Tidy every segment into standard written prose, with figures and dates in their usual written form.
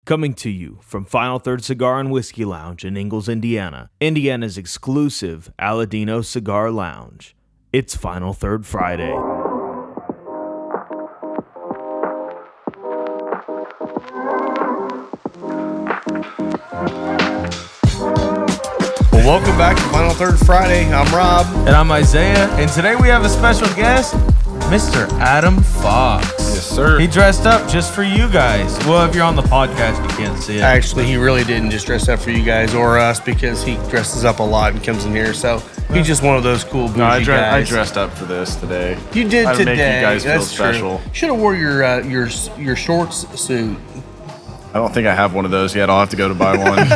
Coming to you from Final Third Cigar and Whiskey Lounge in Ingalls, Indiana, Indiana's exclusive Aladino Cigar Lounge. It's Final Third Friday. Well, welcome back to Final Third Friday. I'm Rob. And I'm Isaiah, and today we have a special guest, Mr. Adam Fox. Yes, sir. He dressed up just for you guys. Well, if you're on the podcast, you can't see it. Actually, he really didn't just dress up for you guys or us because he dresses up a lot and comes in here. So he's just one of those cool bougie I guys. dressed up for this today. You did to today. make you guys feel That's special. Should have wore your shorts suit. I don't think I have one of those yet. I'll have to go to buy one.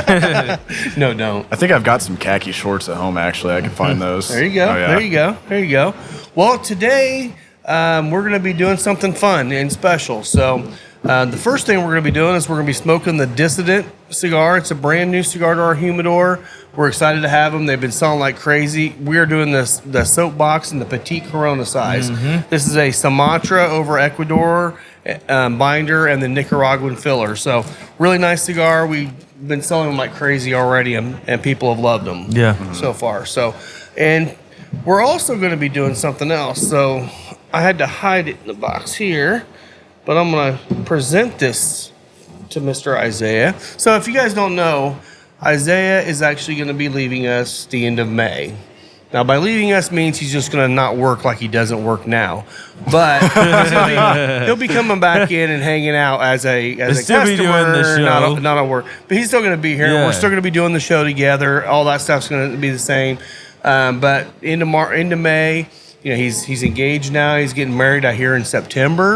No, don't. I think I've got some khaki shorts at home, actually. I can find those. There you go. Oh, yeah. There you go. There you go. Well, today we're going to be doing something fun and special. So the first thing we're going to be doing is we're going to be smoking the Dissident cigar. It's a brand new cigar to our humidor. We're excited to have them. They've been selling like crazy. We are doing the soapbox and the petite Corona size. Mm-hmm. This is a Sumatra over Ecuador binder and the Nicaraguan filler. So really nice cigar. We've been selling them like crazy already, and people have loved them so far. So, and we're also going to be doing something else. So I had to hide it in the box here, but I'm going to present this to Mr. Isaiah. So if you guys don't know, Isaiah is actually going to be leaving us the end of May. Now, by leaving us means he's just going to not work like he doesn't work now. But he'll be coming back in and hanging out as a customer, be doing the show. Not at work. But he's still going to be here. Yeah. We're still going to be doing the show together. All that stuff's going to be the same. But into May, you know, he's engaged now. He's getting married, I hear, in September.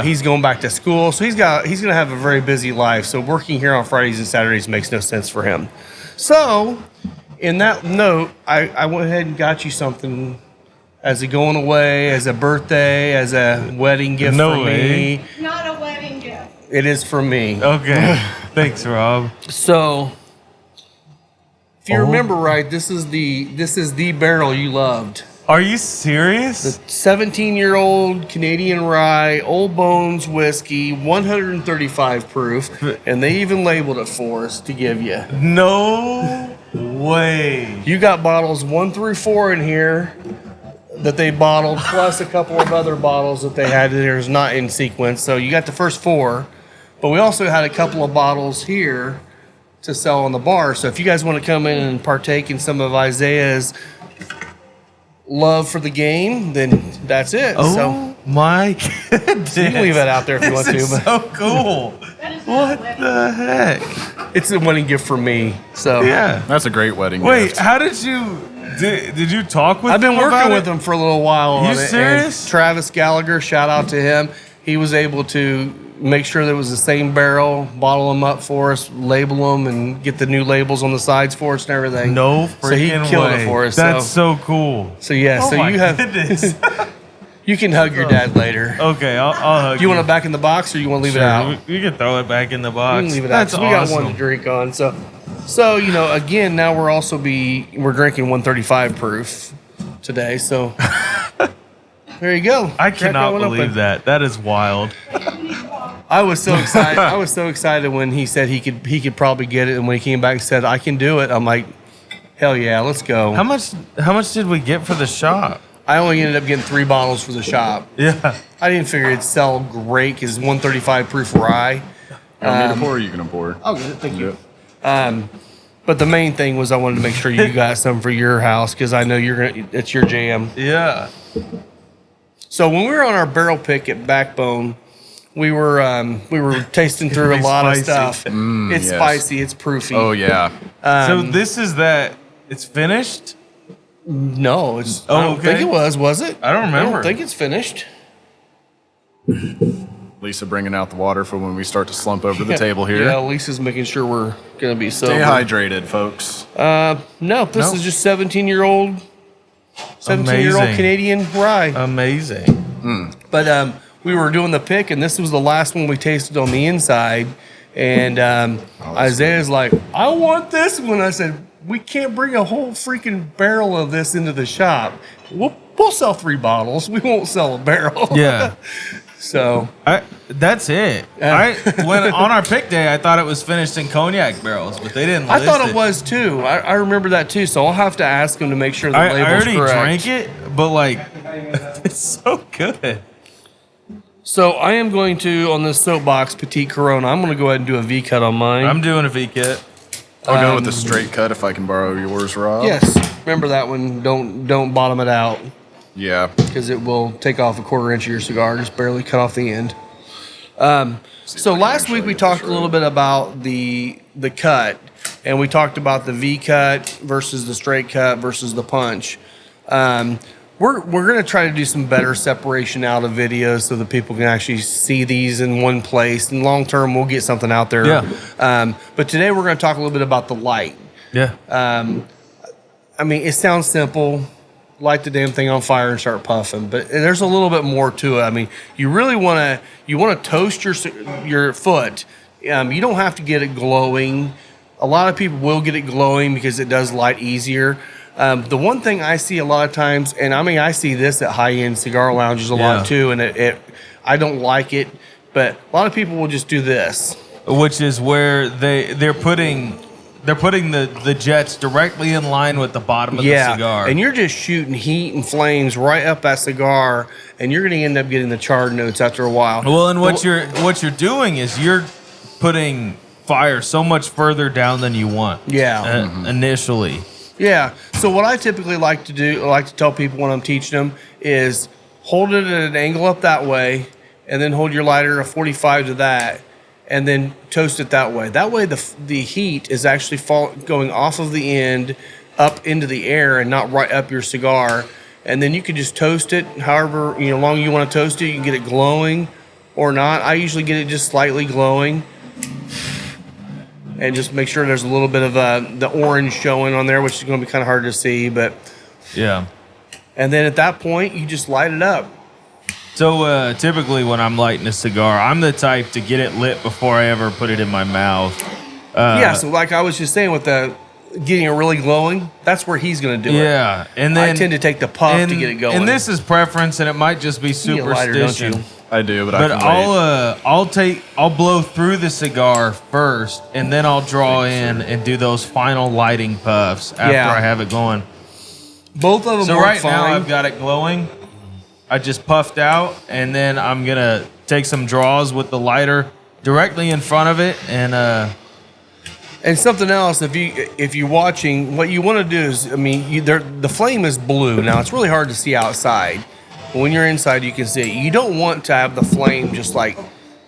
He's going back to school, so he's going to have a very busy life. So working here on Fridays and Saturdays makes no sense for him. So, in that note, I went ahead and got you something as a going away, as a birthday, as a wedding gift for me. Not a wedding gift. It is for me. Okay. Thanks, Rob. So, if you remember right, this is the barrel you loved. Are you serious? The 17-year-old Canadian rye, Old Bones whiskey, 135 proof, and they even labeled it for us to give you. No way. You got bottles 1 through 4 in here that they bottled, plus a couple of other bottles that they had there's not in sequence. So you got the first 4, but we also had a couple of bottles here to sell on the bar. So if you guys want to come in and partake in some of Isaiah's love for the game, then that's it. Oh my goodness. You can leave it out there if you want to. This is so cool. What the heck? It's a wedding gift for me. So Yeah. That's a great wedding Wait, gift. how did you... Did you talk with I've been him about working it? with him for a little while on You it. And serious? Travis Gallagher, shout out to him. He was able to make sure that it was the same barrel, bottle them up for us, label them, and get the new labels on the sides for us and everything. No So he freaking killed way. it for us. That's so cool. So yeah, Oh so my you have goodness. you can hug your dad later. Okay, I'll hug Do you want it back in the box or you want to leave it out? You can throw it back in the We box. can leave it That's out. 'Cause we got awesome. one to drink on. So you know, again, now we're drinking 135 proof today. So there you go. I Crack cannot one open. believe that. That is wild. I was so excited. I was so excited when he said he could probably get it, and when he came back and said I can do it, I'm like, hell yeah, let's go. How much did we get for the shop? I only ended up getting 3 bottles for the shop. Yeah. I didn't figure it'd sell great because 135 proof rye. You want me to pour or you can pour? Oh, good. Thank you. But the main thing was I wanted to make sure you got some for your house because I know it's your jam. Yeah. So when we were on our barrel pick at Backbone, we were tasting through a lot of stuff. It's yes. spicy. It's proofy. Oh, yeah. So this is that. It's finished? No, it's. Oh, I don't think okay. it was it? I don't remember. I don't think it's finished. Lisa bringing out the water for when we start to slump over the table here. Yeah, Lisa's making sure we're gonna be sober. Stay hydrated, folks. No, this is just 17-year-old Amazing. Canadian rye. Amazing. But we were doing the pick, and this was the last one we tasted on the inside. And Isaiah's like, I want this one. I said, we can't bring a whole freaking barrel of this into the shop. We'll sell 3 bottles. We won't sell a barrel. Yeah. So That's it. When on our pick day, I thought it was finished in cognac barrels, but they didn't. I list thought it was too. I remember that too. So I'll have to ask them to make sure the I label's already correct. drank it, but like, it's so good. So I am going to, on this soapbox Petite Corona, I'm going to go ahead and do a V cut on mine. I'm doing a V kit. I'll go with the straight cut if I can borrow yours, Rob. Yes. Remember that one. Don't bottom it out Yeah. because it will take off a quarter inch of your cigar. Just barely cut off the end. So last week we talked a little bit about the cut, and we talked about the V cut versus the straight cut versus the punch. We're going to try to do some better separation out of videos so that people can actually see these in one place. And long term, we'll get something out there. Yeah. But today we're going to talk a little bit about the light. Yeah. I mean, it sounds simple. Light the damn thing on fire and start puffing, but there's a little bit more to it. I mean, you really want to toast your foot. You don't have to get it glowing. A lot of people will get it glowing because it does light easier. The one thing I see a lot of times, and I mean, I see this at high-end cigar lounges a lot too, and I don't like it, but a lot of people will just do this. Which is where they're putting the jets directly in line with the bottom of the cigar. And you're just shooting heat and flames right up that cigar, and you're going to end up getting the charred notes after a while. Well, and what you're doing is you're putting fire so much further down than you want. Yeah. Initially. Yeah. So what I typically like to do, I like to tell people when I'm teaching them, is hold it at an angle up that way, and then hold your lighter a 45 to that, and then toast it that way. That way the heat is actually going off of the end up into the air and not right up your cigar. And then you can just toast it however long you want to toast it. You can get it glowing or not. I usually get it just slightly glowing. And just make sure there's a little bit of the orange showing on there, which is going to be kind of hard to see. But yeah. And then at that point, you just light it up. So typically when I'm lighting a cigar, I'm the type to get it lit before I ever put it in my mouth. So like I was just saying with the getting it really glowing, that's where he's going to do it. Yeah. And then I tend to take the puff to get it going. And this is preference, and it might just be You need a lighter, don't superstition. you? I do, but I can wait. I'll blow through the cigar first, and then I'll draw in and do those final lighting puffs after I have it going. Both of them So work right fine. now I've got it glowing. I just puffed out, and then I'm gonna take some draws with the lighter directly in front of it, And something else, if you're watching, what you want to do is, I mean, the flame is blue. Now it's really hard to see outside. But when you're inside, you can see it. You don't want to have the flame just like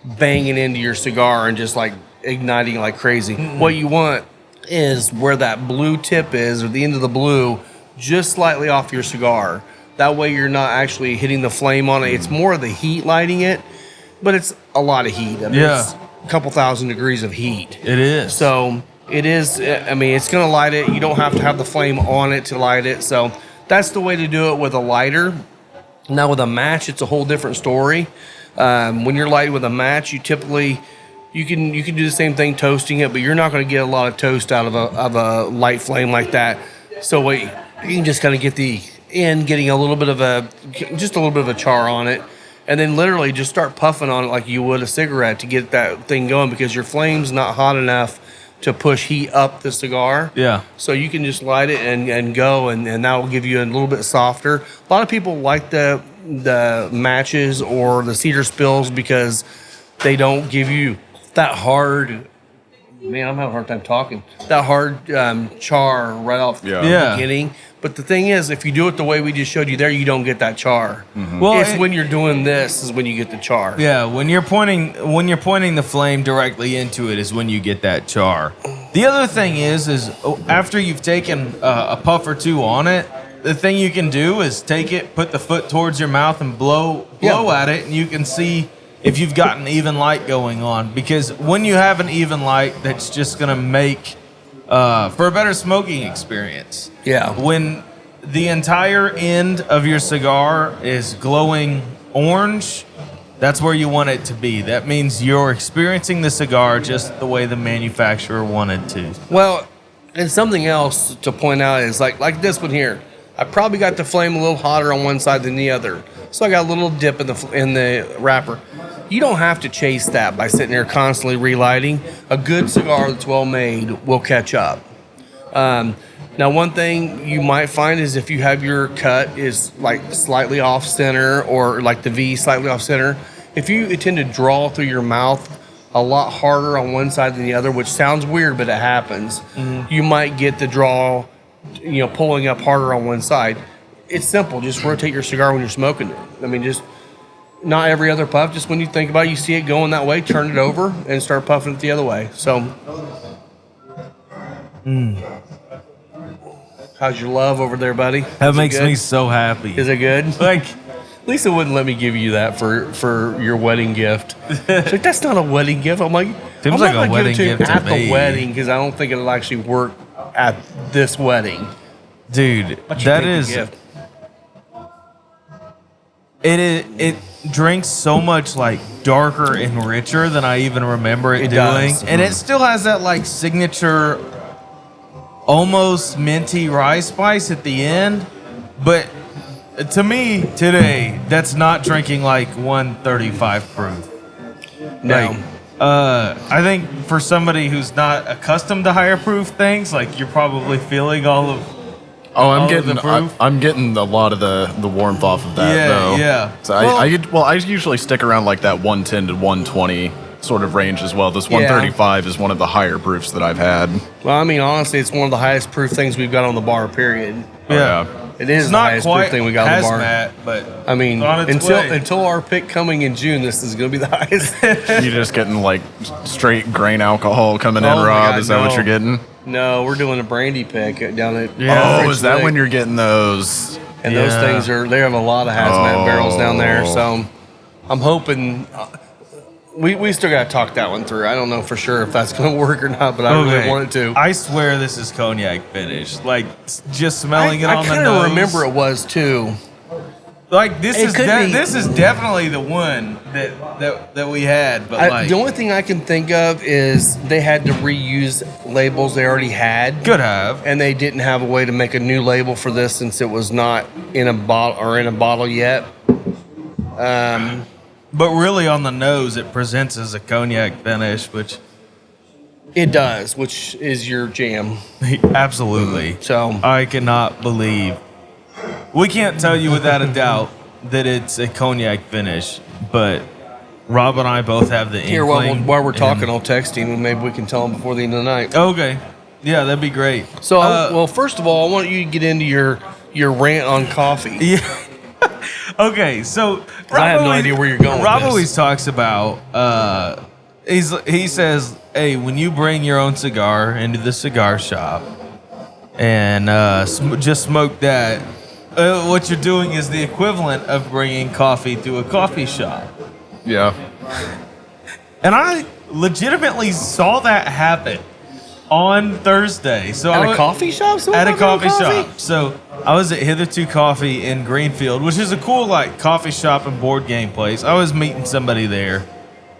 banging into your cigar and just like igniting like crazy. What you want is where that blue tip is, or the end of the blue, just slightly off your cigar. That way you're not actually hitting the flame on it. It's more of the heat lighting it, but it's a lot of heat. I mean, it's a couple thousand degrees of heat. it is. So it is, I mean, it's going to light it. You don't have to have the flame on it to light it. So that's the way to do it with a lighter. Now with a match, it's a whole different story. When you're lighting with a match, you typically, you can do the same thing toasting it, but you're not going to get a lot of toast out of a light flame like that. So you can just kind of get the end getting a little bit of a char on it. And then literally just start puffing on it like you would a cigarette to get that thing going, because your flame's not hot enough to push heat up the cigar. Yeah. So you can just light it and go, and that will give you a little bit softer. A lot of people like the matches or the cedar spills because they don't give you that hard. Man, I'm having a hard time talking. That hard char right off the beginning. But the thing is, if you do it the way we just showed you there, you don't get that char. Mm-hmm. Well, it's when you're doing this is when you get the char. Yeah, when you're pointing the flame directly into it is when you get that char. The other thing is after you've taken a puff or two on it, the thing you can do is take it, put the foot towards your mouth, and blow at it, and you can see if you've got an even light going on. Because when you have an even light, that's just going to make for a better smoking experience. Yeah. When the entire end of your cigar is glowing orange, that's where you want it to be. That means you're experiencing the cigar just the way the manufacturer wanted to. Well, and something else to point out is like this one here. I probably got the flame a little hotter on one side than the other. So I got a little dip in the wrapper. You don't have to chase that by sitting there constantly relighting. A good cigar that's well made will catch up. Now, one thing you might find is if you have your cut is like slightly off center or like the V slightly off center, if you tend to draw through your mouth a lot harder on one side than the other, which sounds weird, but it happens, you might get the draw, pulling up harder on one side. It's simple. Just rotate your cigar when you're smoking it. I mean, just not every other puff. Just when you think about it, you see it going that way, turn it over and start puffing it the other way. So, how's your love over there, buddy? That makes me so happy. Is it good? Like, Lisa wouldn't let me give you that for your wedding gift. She's like, that's not a wedding gift. I'm like, seems I'm like not a gonna wedding give it to gift you to at the me. wedding because I don't think it'll actually work at this wedding. dude, But you that take the is gift. it drinks so much like darker and richer than I even remember it doing. does. And it still has that like signature almost minty rye spice at the end. But to me today, that's not drinking like 135 proof. No. Like, I think for somebody who's not accustomed to higher proof things, like you're probably feeling all of Oh, All I'm of getting the proof? I'm getting a lot of the warmth off of that. Yeah, though. yeah. So Well- I usually stick around like that 110 to 120 sort of range as well. This 135 is one of the higher proofs that I've had. Well, I mean, honestly, it's one of the highest proof things we've got on the bar, period. yeah. It is It's the not highest quite proof thing we got on the bar. hazmat, but I mean, it's on its way. until our pick coming in June, this is going to be the highest. You're just getting like straight grain alcohol coming in, Oh my Rob. God, Is that what no. you're getting? No, we're doing a brandy pick down at Yeah. Oh, is that Lick. when you're getting those? And those Yeah. things they have a lot of hazmat barrels down there. Oh. So I'm hoping we still got to talk that one through. I don't know for sure if that's going to work or not, but I really want it to. I swear this is cognac finish. Like just smelling it I on the kind nose. of remember it was too. Like this It is could be. this is definitely the one that we had. But like The only thing I can think of is they had to reuse labels they already had. could have. And they didn't have a way to make a new label for this since it was not in a bottle yet. But really on the nose it presents as a cognac finish, which It does, which is your jam. absolutely. So I cannot believe. We can't tell you without a doubt that it's a cognac finish, but Rob and I both have the here, inkling. while we're talking, and- I'll text him and maybe we can tell him before the end of the night. Okay. Yeah, that'd be great. So, well, first of all, I want you to get into your rant on coffee. Yeah. Okay, so I have no idea where you're going with Rob this. always talks about he says, "Hey, when you bring your own cigar into the cigar shop and just smoke that, what you're doing is the equivalent of bringing coffee to a coffee shop." Yeah. And I legitimately saw that happen on Thursday. So At I a wa- coffee shop? Someone at a brought coffee coffee? shop. So I was at Hitherto Coffee in Greenfield, which is a cool like coffee shop and board game place. I was meeting somebody there,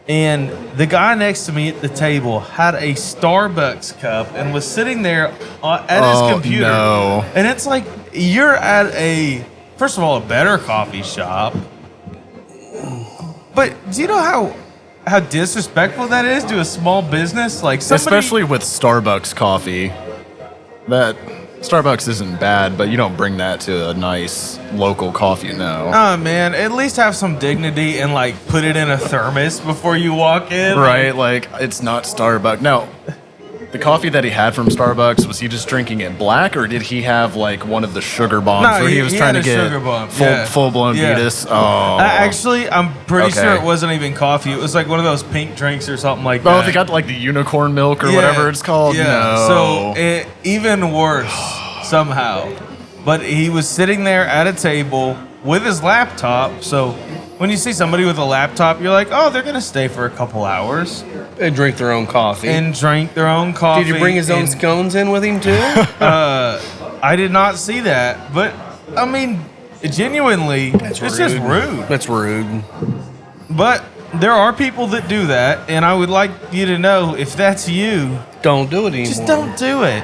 and the guy next to me at the table had a Starbucks cup and was sitting there at his Oh, computer. no. And it's like you're at first of all, a better coffee shop. But do you know how disrespectful that is to a small business? Like somebody, Especially with Starbucks coffee. That Starbucks isn't bad, but you don't bring that to a nice local coffee, no. oh man, at least have some dignity and like put it in a thermos before you walk in. Right? Like, it's not Starbucks. Now, the coffee that he had from Starbucks, was he just drinking it black, or did he have like one of the sugar bombs No, where he he- was he trying had to a get sugar bomb, yeah. full-blown Yeah. Beatus? Oh. Actually, I'm pretty Okay. sure it wasn't even coffee. It was like one of those pink drinks or something like Oh, that. they got like the unicorn milk or Yeah, whatever it's called? Yeah. No. So even worse somehow. But he was sitting there at a table with his laptop. So when you see somebody with a laptop, you're like, oh, they're gonna stay for a couple hours And drink their own coffee. and drink their own coffee. Did you bring his own and- scones in with him too? I did not see that, but I mean, genuinely, it's just rude. That's rude. But there are people that do that, and I would like you to know if that's you, Don't do it anymore. just don't do it.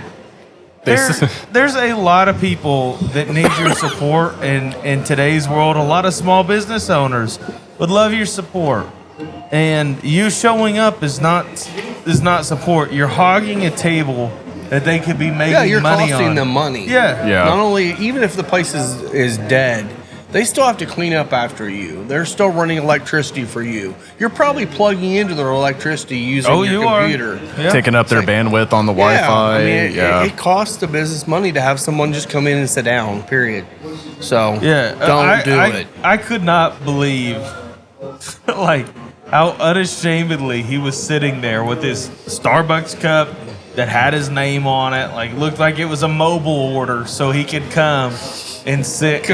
There's a lot of people that need your support in today's world. A lot of small business owners would love your support. And you showing up is not support. You're hogging a table that they could be making money on. Yeah, you're costing them money. Yeah. Not only, even if the place is dead, they still have to clean up after you. They're still running electricity for you. You're probably plugging into their electricity using your computer. Yeah. Taking up their bandwidth on the Wi-Fi. I mean, it costs the business money to have someone just come in and sit down, period. So, don't do it. I could not believe, like, how unashamedly he was sitting there with his Starbucks cup that had his name on it. Like, looked like it was a mobile order so he could come and sit.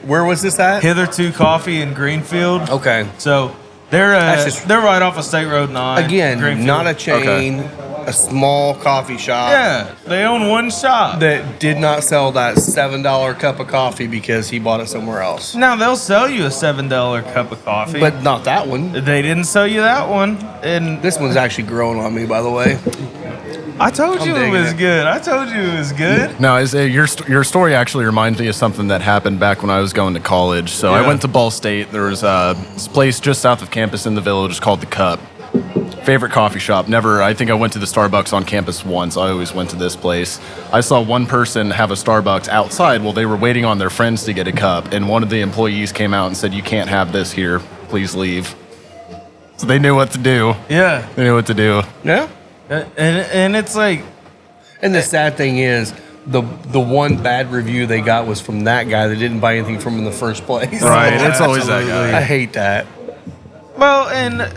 Where was this at? Hitherto Coffee in Greenfield. Okay. So they're right off of State Road 9. Again, Greenfield. not a chain, a small coffee shop. Yeah, they own one shop. That did not sell that $7 cup of coffee because he bought it somewhere else. Now, they'll sell you a $7 cup of coffee. But not that one. They didn't sell you that one. And this one's actually growing on me, by the way. I told you it was good. I told you it was good. No, your story actually reminds me of something that happened back when I was going to college. So I went to Ball State. There was this place just south of campus in the village called The Cup. Favorite coffee shop. I think I went to the Starbucks on campus once. I always went to this place. I saw one person have a Starbucks outside while they were waiting on their friends to get a cup. And one of the employees came out and said, "You can't have this here. Please leave." So they knew what to do. Yeah. They knew what to do. Yeah. And it's like, and the sad thing is, the one bad review they got was from that guy that didn't buy anything from him in the first place. Right. It's always that guy. I hate that. well, and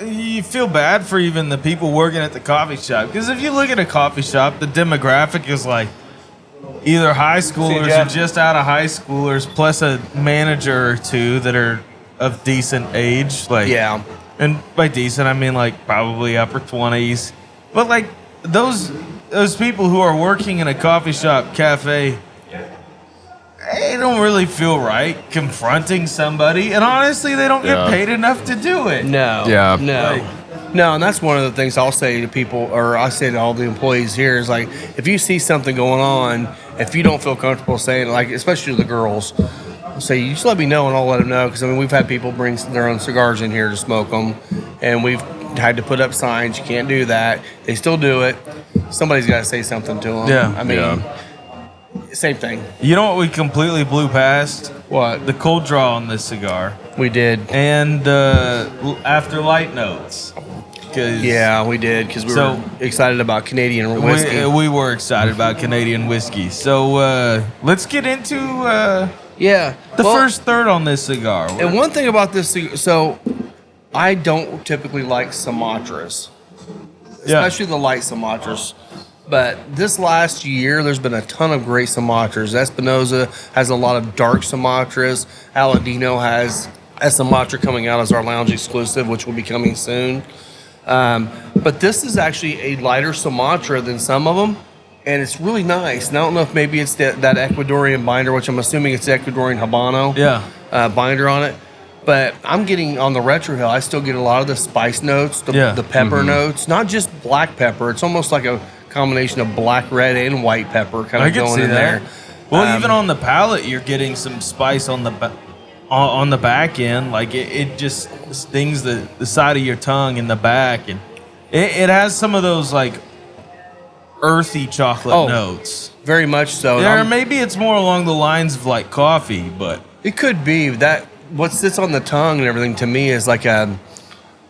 you feel bad for even the people working at the coffee shop. Because if you look at a coffee shop, the demographic is like either high schoolers or just out of high schoolers, plus a manager or two that are of decent age. Like, Yeah. and by decent, I mean like probably upper 20s. But like those people who are working in a coffee shop, cafe, they don't really feel right confronting somebody. And honestly, they don't get paid enough to do it. No. Yeah. No. No, and that's one of the things I'll say to people, or I say to all the employees here, is like, if you see something going on, if you don't feel comfortable saying it, like, especially to the girls, say, you just let me know and I'll let them know. Because, I mean, we've had people bring their own cigars in here to smoke them, and we've had to put up signs, you can't do that. They still do it. Somebody's got to say something to them. Yeah. I mean, same thing. You know what we completely blew past? What? The cold draw on this cigar. We did. And after light notes. Yeah, we did, because we were excited about Canadian whiskey. We were excited about Canadian whiskey. So let's get into the first third on this cigar. And one thing about this cigar, so I don't typically like Sumatras, especially the light Sumatras. But this last year, there's been a ton of great Sumatras. Espinosa has a lot of dark Sumatras. Aladino has a Sumatra coming out as our lounge exclusive, which will be coming soon. But this is actually a lighter Sumatra than some of them, and it's really nice. And I don't know if maybe it's that Ecuadorian binder, which I'm assuming it's the Ecuadorian Habano binder on it. But I'm getting on the Retro Hill, I still get a lot of the spice notes, the pepper notes, not just black pepper. It's almost like a combination of black, red, and white pepper kind of going in there. Well, even on the palate, you're getting some spice on the back end. Like it just stings the side of your tongue in the back, and it has some of those like earthy chocolate notes. Very much so. There, maybe it's more along the lines of like coffee, but it could be that. What sits on the tongue and everything to me is like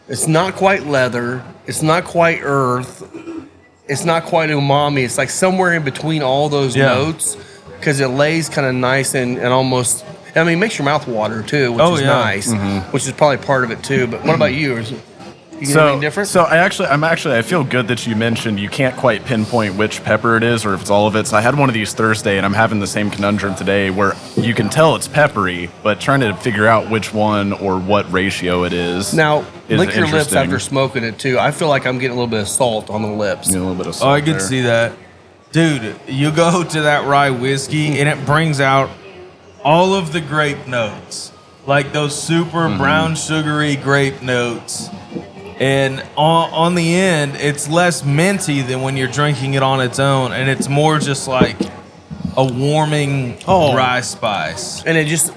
it's not quite leather, it's not quite earth, it's not quite umami. It's like somewhere in between all those notes, because it lays kind of nice and almost, I mean, it makes your mouth water too, which is nice, which is probably part of it too. But what about you? You get anything different? So I feel good that you mentioned you can't quite pinpoint which pepper it is or if it's all of it. So I had one of these Thursday, and I'm having the same conundrum today where you can tell it's peppery, but trying to figure out which one or what ratio it is. Now, lick your lips after smoking it too. I feel like I'm getting a little bit of salt on the lips. A little bit of salt. I can see that. Dude, you go to that rye whiskey and it brings out all of the grape notes. Like those super brown sugary grape notes. And on the end, it's less minty than when you're drinking it on its own, and it's more just like a warming rye spice. And it just,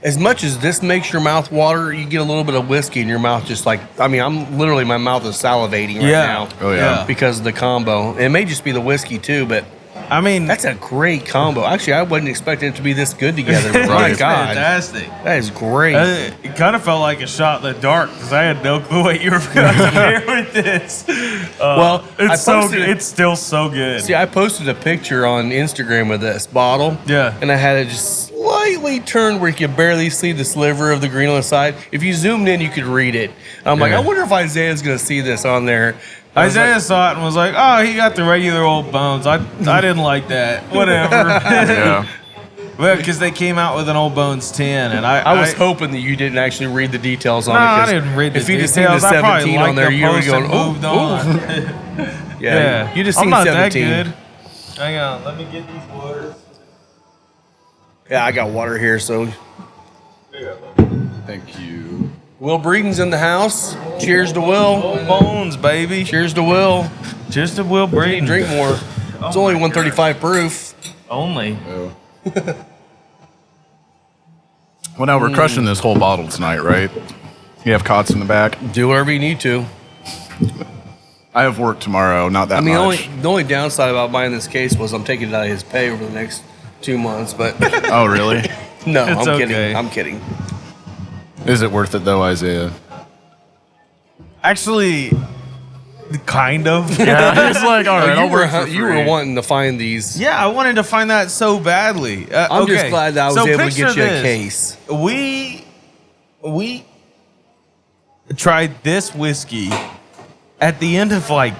as much as this makes your mouth water, you get a little bit of whiskey in your mouth. Just like, I mean, I'm literally, my mouth is salivating right now. Oh, yeah. Because of the combo. And it may just be the whiskey too, but I mean, that's a great combo. Actually, I wasn't expecting it to be this good together. But my it's God, fantastic. that is great. It kind of felt like a shot in the dark because I had no clue what you were going to pair with this. Well, I it's so posted good. it- It's still so good. See, I posted a picture on Instagram of this bottle. Yeah. And I had it just slightly turned where you could barely see the sliver of the green on the side. If you zoomed in, you could read it. I'm like, Yeah. I wonder if Isaiah's going to see this on there. I was Isaiah like, saw it and was like, "Oh, he got the regular old bones. I didn't like that. Whatever." Yeah. Well, because they came out with an old bones 10, and I was hoping that you didn't actually read the details on No, it. I 'cause didn't read the if you'd have details. seen the I probably 17 on liked there, the you would post have and gone, moved oh, on. yeah. You just I'm seen not 17. that good. Hang on, let me get these waters. Yeah, I got water here, so. Thank you. Will Breeden's in the house. Cheers to Will. Old bones, baby. Cheers to Will. Just a Will Breeden. Drink more. It's only 135 proof. Only. Oh. Well, now we're crushing this whole bottle tonight, right? You have cots in the back. Do whatever you need to. I have work tomorrow, not that I mean, much. the only downside about buying this case was I'm taking it out of his pay over the next 2 months. But Oh, really? no, It's I'm okay. kidding. I'm kidding. Is it worth it though, Isaiah? Actually, kind of. Yeah, it's like, all right, Oh, I'll work for you were free. wanting to find these. Yeah, I wanted to find that so badly. I'm just okay, glad that I was so able to picture get you a this. case. We tried this whiskey at the end of like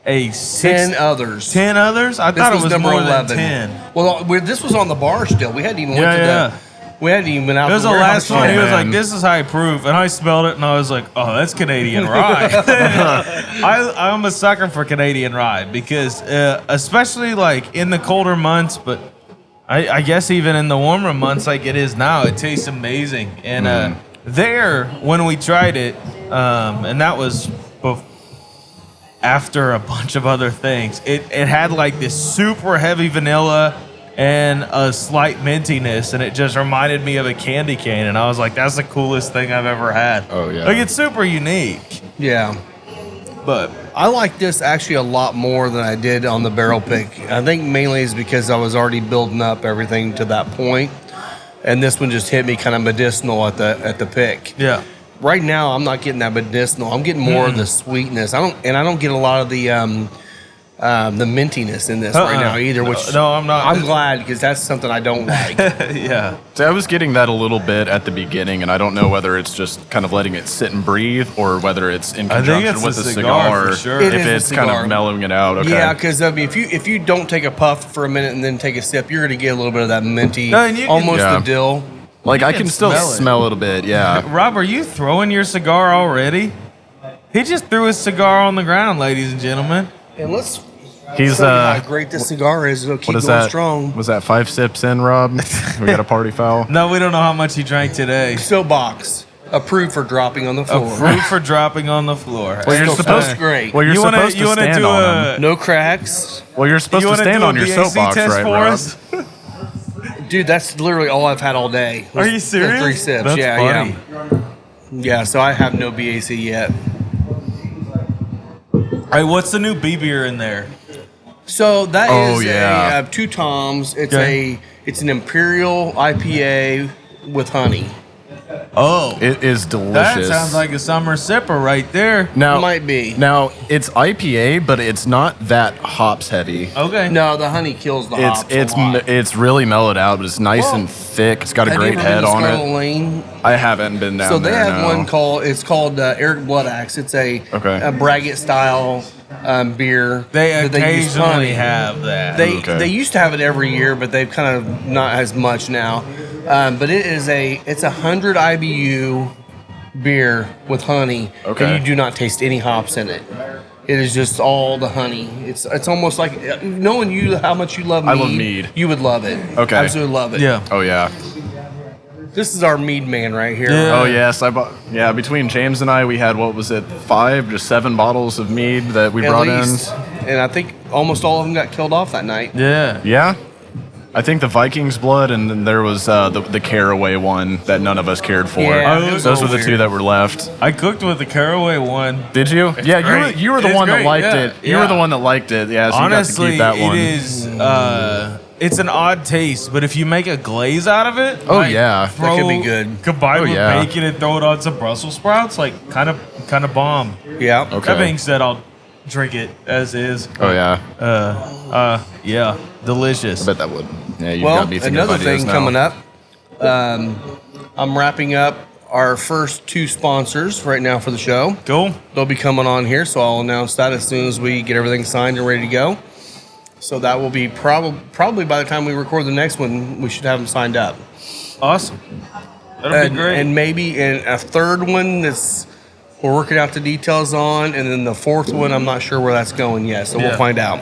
a 10 others. 10 others? I This thought it was number more 11. than 10. Well, this was on the bar still. We hadn't even went to Yeah. the. We hadn't even been out. It was to the warehouse last one. yet. He was man. like, "This is high proof," and I smelled it, and I was like, "Oh, that's Canadian rye." I'm a sucker for Canadian rye because, especially like in the colder months, but I guess even in the warmer months, like it is now, it tastes amazing. And there, when we tried it, and that was after a bunch of other things, it had like this super heavy vanilla and a slight mintiness, and it just reminded me of a candy cane, and I was like, that's the coolest thing I've ever had. Oh, yeah. Like, it's super unique. Yeah. But I like this actually a lot more than I did on the barrel pick. I think mainly is because I was already building up everything to that point, and this one just hit me kind of medicinal at the pick. yeah, Right now, I'm not getting that medicinal. I'm getting more of the sweetness. I don't get a lot of the mintiness in this right now either. Which no, I'm not. I'm glad because that's something I don't like. yeah. So I was getting that a little bit at the beginning, and I don't know whether it's just kind of letting it sit and breathe, or whether it's in I think conjunction it's with the the cigar cigar. for sure. It If is the it's kind cigar. of mellowing it out. Okay. Yeah, because I mean, if you don't take a puff for a minute and then take a sip, you're going to get a little bit of that minty, No, and you can- almost Yeah. the dill. Like I can can still smell it. smell it a bit. Yeah. Rob, are you throwing your cigar already? He just threw his cigar on the ground, ladies and gentlemen. And let's He's show you how great this cigar is. It'll keep what is going that? strong. Was that 5 sips in, Rob? We got a party foul. No, we don't know how much he drank today. Soapbox, approved for dropping on the floor. Approved for dropping on the floor. Well, you're Still supposed tastes great. Well, you're supposed to stand do on a them. No cracks. Well, you're supposed you to wanna stand do a on your BAC soapbox, test right, for Rob? us? Dude, that's literally all I've had all day. Are you The serious? 3 sips. That's yeah, funny. yeah. So I have no BAC yet. All right, what's the new B beer in there? So that Oh, is yeah. a 2 toms. It's Okay. it's an imperial IPA with honey. Oh, It is that delicious. sounds like a summer sipper right there. now, Might be. Now it's IPA, but it's not that hops heavy. Okay. No, the honey kills the hops. It's a lot. it's really mellowed out, but it's nice Well, and thick. It's got a Have great you ever head been to on Scarlet it. Lane? I haven't been down So they there. have no. one called Eric Blood Axe. It's a Braggot style beer. They that use occasionally honey. have that. They used to have it every year, but they've kind of not as much now. But it's a 100 IBU beer with honey, Okay. and you do not taste any hops in it. It is just all the honey. It's almost like knowing you how much you love mead. I love mead. You would love it. Okay. Absolutely love it. yeah. Oh yeah. This is our mead man right here. Yeah. Oh yes, I bought. Yeah, between James and I, we had what was it, 7 bottles of mead that we At brought least. And I think almost all of them got killed off that night. Yeah. in. Yeah, I think the Vikings blood, and then there was the Caraway one that none of us cared for. Yeah, it was Those were the weird. 2 that were left. I cooked with the Caraway one. Did you? Yeah, great. you were the It's one that great, liked yeah, it. You were yeah. the one that liked it. Yeah, so Honestly, you got to keep that one. it is. It's an odd taste, but if you make a glaze out of it, Oh, yeah. That could be good. Combine Oh, with yeah. bacon and throw it on some Brussels sprouts, like kind of bomb. Yeah. Okay. That being said, I'll drink it as is. Oh yeah, Yeah, delicious. I bet that would. Yeah, you Well, got me thinking another of ideas thing now. coming up. I'm wrapping up our first 2 sponsors right now for the show. Cool. They'll be coming on here, so I'll announce that as soon as we get everything signed and ready to go. So that will be probably by the time we record the next one, we should have them signed up. Awesome. That'll be great. And maybe a third one that's we're working out the details on, and then the 4th one, I'm not sure where that's going yet, so Yeah. we'll find out.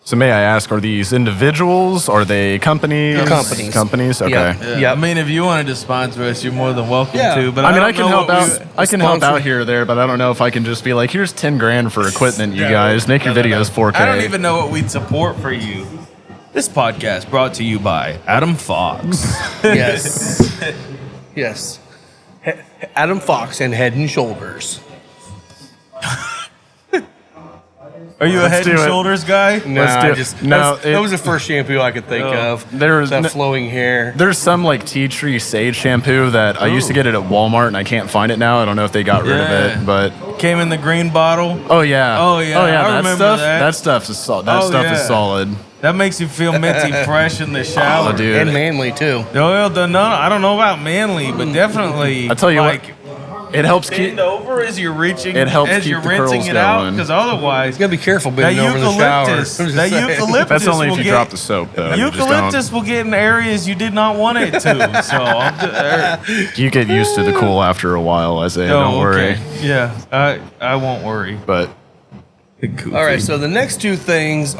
So may I ask, are these individuals? Are they companies? Companies. Companies. Okay. Yeah. yeah. Yep. I mean, if you wanted to sponsor us, you're more than welcome Yeah. to. But I mean, don't I can know help what out. I can help out here or there, but I don't know if I can just be like, here's 10 grand for equipment, you guys. Make your videos 4K. I don't even know what we'd support for you. This podcast brought to you by Adam Fox. Yes. Yes. Adam Fox and Head and Shoulders. Are you a Let's Head do and it. Shoulders guy? No, Let's do I it. just No, that was the first shampoo I could think of. There's that no- flowing hair. There's some like tea tree sage shampoo that I used to get it at Walmart and I can't find it now. I don't know if they got rid of Yeah. it, but Came in the green bottle. oh yeah, Oh, yeah, I that remember stuff. that. That stuff is solid. That Oh, stuff yeah. is solid. That makes you feel minty fresh in the shower. Oh, dude. And manly too. Well, no, I don't know about manly, but definitely. I tell you like, what, it helps keep. bend over as you're reaching. It helps as keep you're the rinsing curls it out, going. because otherwise, You gotta be careful that bending over in the shower. eucalyptus, I'm just that saying. eucalyptus, That's only if will you get, drop the soap though. You just don't. Eucalyptus will get in areas you did not want it to. So You get used to the cool after a while, Isaiah. Don't worry. Okay. Yeah, I won't worry. But All right, so the next 2 things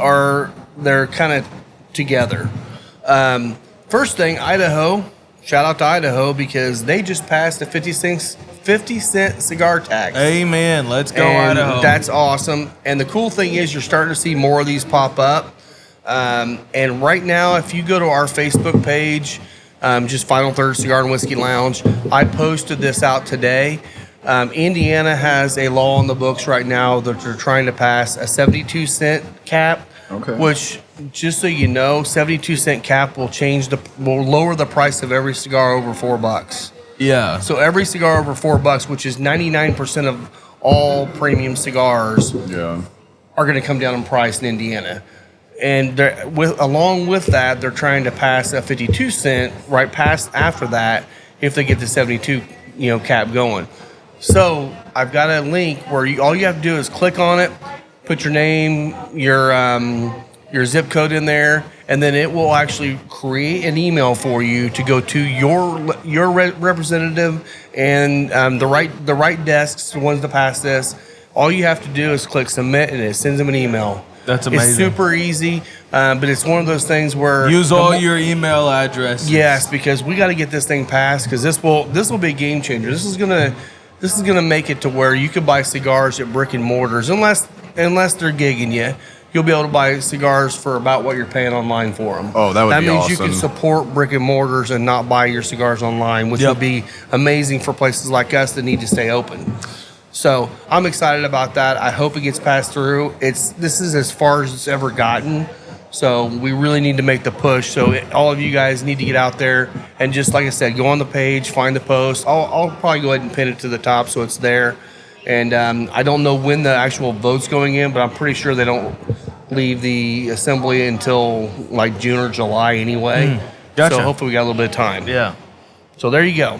they're kind of together. First thing, Idaho. Shout out to Idaho because they just passed a 50 cent cigar tax. Amen. Let's go, And Idaho. that's awesome. And the cool thing is you're starting to see more of these pop up. And right now, if you go to our Facebook page, just Final Third Cigar and Whiskey Lounge, I posted this out today. Indiana has a law on the books right now that they're trying to pass a 72-cent cap. Okay. Which, just so you know, 72-cent cap will lower the price of every cigar over $4. yeah. So every cigar over $4, which is 99% of all premium cigars, yeah. are going to come down in price in Indiana. And along with that, they're trying to pass a 52-cent right past after that if they get the 72 cap going. So I've got a link where all you have to do is click on it, put your name, your zip code in there, and then it will actually create an email for you to go to your representative and the right desks, the ones to pass this. All you have to do is click submit, and it sends them an email. That's It's amazing. super easy, but it's one of those things where Use all your email addresses. yes, because we got to get this thing passed because this will be a game changer. This is gonna make it to where you can buy cigars at brick and mortars unless they're gigging you. You'll be able to buy cigars for about what you're paying online for them. Oh, that would that be means you can awesome. support brick and mortars and not buy your cigars online, which Yep. would be amazing for places like us that need to stay open. So I'm excited about that. I hope it gets passed through. This is as far as it's ever gotten. So we really need to make the push. So all of you guys need to get out there and just like I said, go on the page, find the post. I'll probably go ahead and pin it to the top so it's there. And I don't know when the actual vote's going in, but I'm pretty sure they don't leave the assembly until like June or July anyway. Gotcha. So hopefully we got a little bit of time. Yeah. So there you go.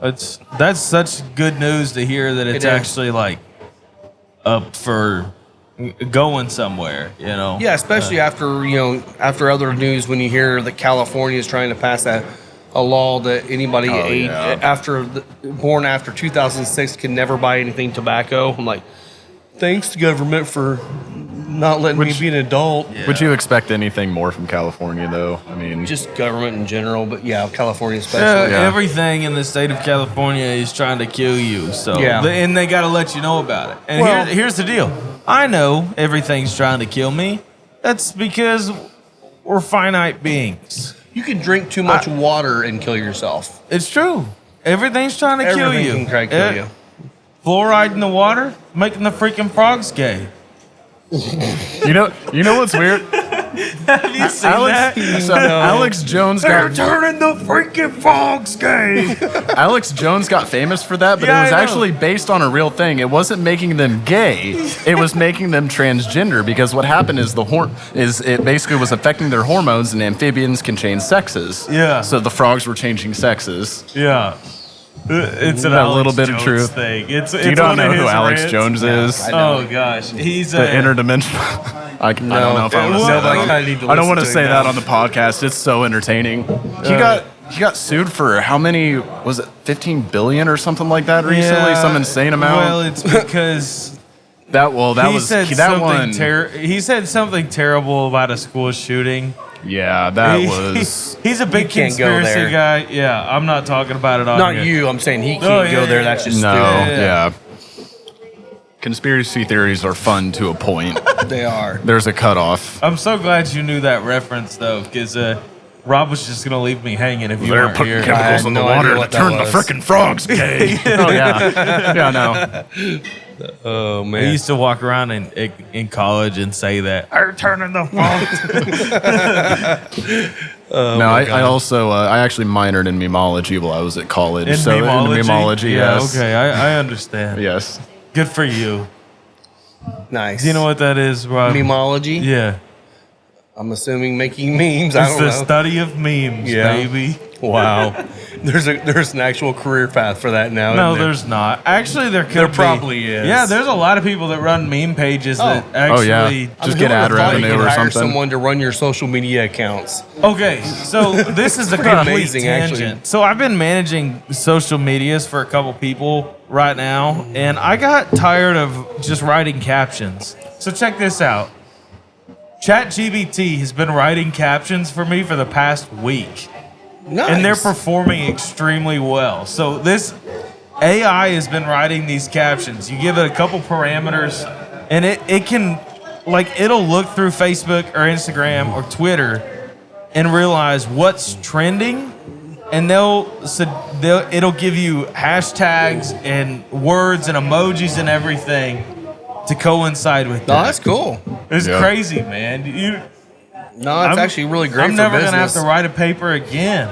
That's such good news to hear that it's It is. actually like up for going somewhere, you know. Yeah, especially after other news when you hear that California is trying to pass a law that anybody born after 2006 can never buy anything tobacco. I'm like, thanks to government for not letting me be an adult. Yeah. Would you expect anything more from California, though? I mean, Just government in general, but yeah, California especially. Yeah. Everything in the state of California is trying to kill you. So Yeah. and they got to let you know about it. And Well- here's the deal. I know everything's trying to kill me. That's because we're finite beings. You can drink too much water and kill yourself. It's true. Everything's trying to kill Everything you. can try to kill you. Fluoride in the water, making the freaking frogs gay. you know what's weird? Have you seen that? Alex Jones got turning the freaking frogs gay. Alex Jones got famous for that, but Yeah, it was I know. actually based on a real thing. It wasn't making them gay; it was making them transgender. Because what happened is it basically was affecting their hormones, and amphibians can change sexes. Yeah. So the frogs were changing sexes. Yeah. It's an A Alex little bit of Jones truth. thing. It's You don't know who Alex Jones is? I know. Oh gosh, he's The interdimensional. I don't know if I want to say No, but I that. kinda need to I don't want to listen say to it that now. on the podcast. It's so entertaining. He got sued for how many? Was it 15 billion or something like that recently? Some insane amount. Well, it's because that he was said that one. something. He said something terrible about a school shooting. Yeah, that was. He's a big You can't go conspiracy there. guy. Yeah, I'm not talking about it on Not here. you. I'm saying he can't Oh, yeah, go there. yeah, That's yeah. just No, stupid. yeah. Conspiracy theories are fun to a point. They are. There's a cutoff. I'm so glad you knew that reference though, because Rob was just gonna leave me hanging if you weren't here. chemicals in the water to turn the frickin' frogs gay. Oh yeah, yeah, no. Oh I man. used to walk around in college and say that. I'm turning the phone. No, I also I actually minored in memology while I was at college. In so memology? in memology, Yeah, yes. okay, I understand. Yes. Good for you. Nice. Do you know what that is, Rob? Memology? Yeah. I'm assuming making memes. I It's don't the know. study of memes, Yeah. baby. Wow. There's an actual career path for that now. No, isn't there? there's not. Actually, there could There be. probably is. Yeah, there's a lot of people that run meme pages that Oh, actually. yeah. I mean, Just who get would've ad thought you revenue could or hire something. someone to run your social media accounts. Okay, so this is a pretty complete amazing, tangent. actually. So I've been managing social medias for a couple people right now, and I got tired of just writing captions. So check this out. ChatGPT has been writing captions for me for the past week. Nice. And they're performing extremely well. So this AI has been writing these captions. You give it a couple parameters, and it can, like, it'll look through Facebook or Instagram or Twitter and realize what's trending, and it'll give you hashtags and words and emojis and everything to coincide with No, that. that's cool. It's Yeah. crazy, man. No, it's actually really great I'm for never business. gonna have to write a paper again.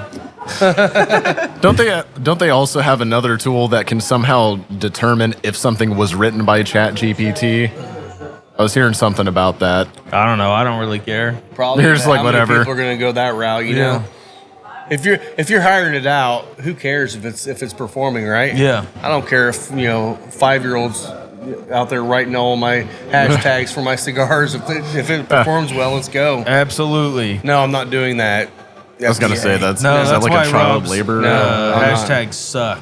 Don't they also have another tool that can somehow determine if something was written by ChatGPT? I was hearing something about that. I don't know. I don't really care. Probably There's, how like, many whatever. people are going to go that route, you Yeah. know. If you're hiring it out, who cares if it's performing, right? Yeah. I don't care if 5-year-olds out there writing all my hashtags for my cigars. If it performs well, let's go. Absolutely. No, I'm not doing that. I was gonna say that's No, is that that's like why a child Rob's, labor? No. I'm not. hashtags suck.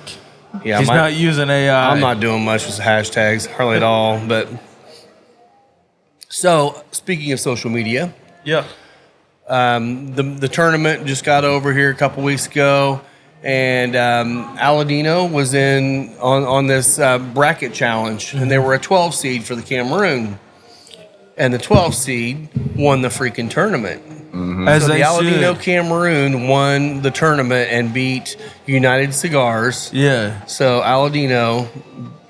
Yeah, He's not using AI. I'm not doing much with hashtags, hardly at all. But so speaking of social media, Yeah. the tournament just got over here a couple weeks ago, and Aladino was on this bracket challenge, and they were a 12 seed for the Cameroon, and the 12 seed won the freaking tournament. As So the they Aladino should. Cameroon won the tournament and beat United Cigars. Yeah. So Aladino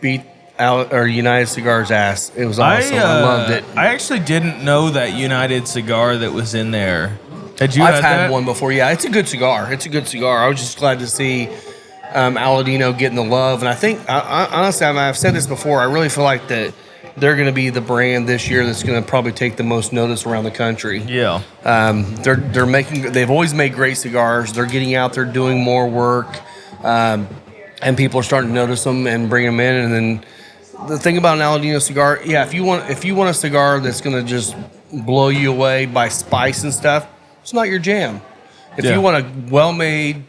beat United Cigars' ass. It was awesome. I loved it. I actually didn't know that United cigar that was in there. Had you I've had that? one before. Yeah, it's a good cigar. It's a good cigar. I was just glad to see Aladino getting the love. And I think, honestly, I've said this before, I really feel like that they're going to be the brand this year that's going to probably take the most notice around the country. Yeah. They've always made great cigars. They're getting out there doing more work. And people are starting to notice them and bring them in. And then the thing about an Aladino cigar, yeah, if you want a cigar that's going to just blow you away by spice and stuff, it's not your jam. If Yeah. you want a well-made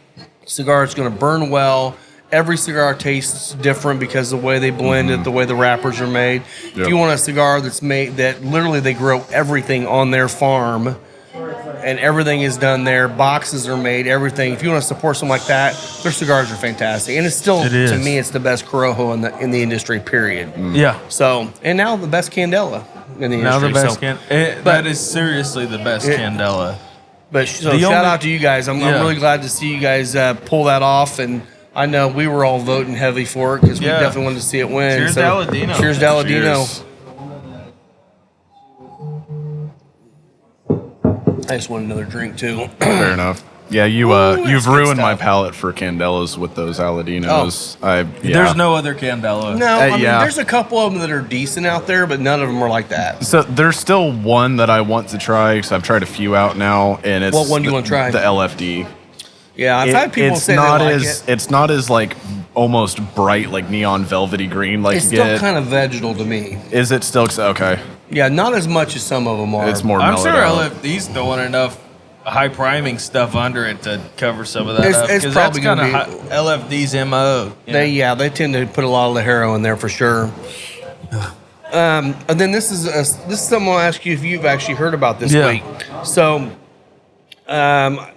cigar that's going to burn well every cigar tastes different because of the way they blend it, the way the wrappers are made. Yep. If you want a cigar that's made that literally they grow everything on their farm and everything is done there, boxes are made, everything. If you want to support something like that, their cigars are fantastic. And it's still, to me, it's the best Corojo in the industry, period. Yeah. So, and now the best Candela in the industry. Now the best but, that is seriously the best Candela. But so The shout only- out to you guys. I'm really glad to see you guys pull that off. And I know we were all voting heavy for it because we definitely wanted to see it win. Cheers to Aladino. Cheers to Aladino. Cheers. I just want another drink too. Fair enough. Yeah, you've that's good ruined my stuff. palate for Candelas with those Aladinos. There's no other Candela. No, I mean, yeah. there's a couple of them that are decent out there, but none of them are like that. So there's still one that I want to try because I've tried a few out now, and it's What one do you wanna try? The LFD. Yeah, I've had people it's say not they like as it. it's not as like almost bright like neon velvety green like It's you still get. kind of vegetal to me. Is it still okay? Yeah, not as much as some of them are. It's more. I'm mellowed sure out. LFD's throwing enough high priming stuff under it to cover some of that It's- up. it's 'Cause probably that's gonna kinda LFD's MO. you know? They tend to put a lot of the hero in there for sure. And then this is something I'll ask you if you've actually heard about this Yeah. week. So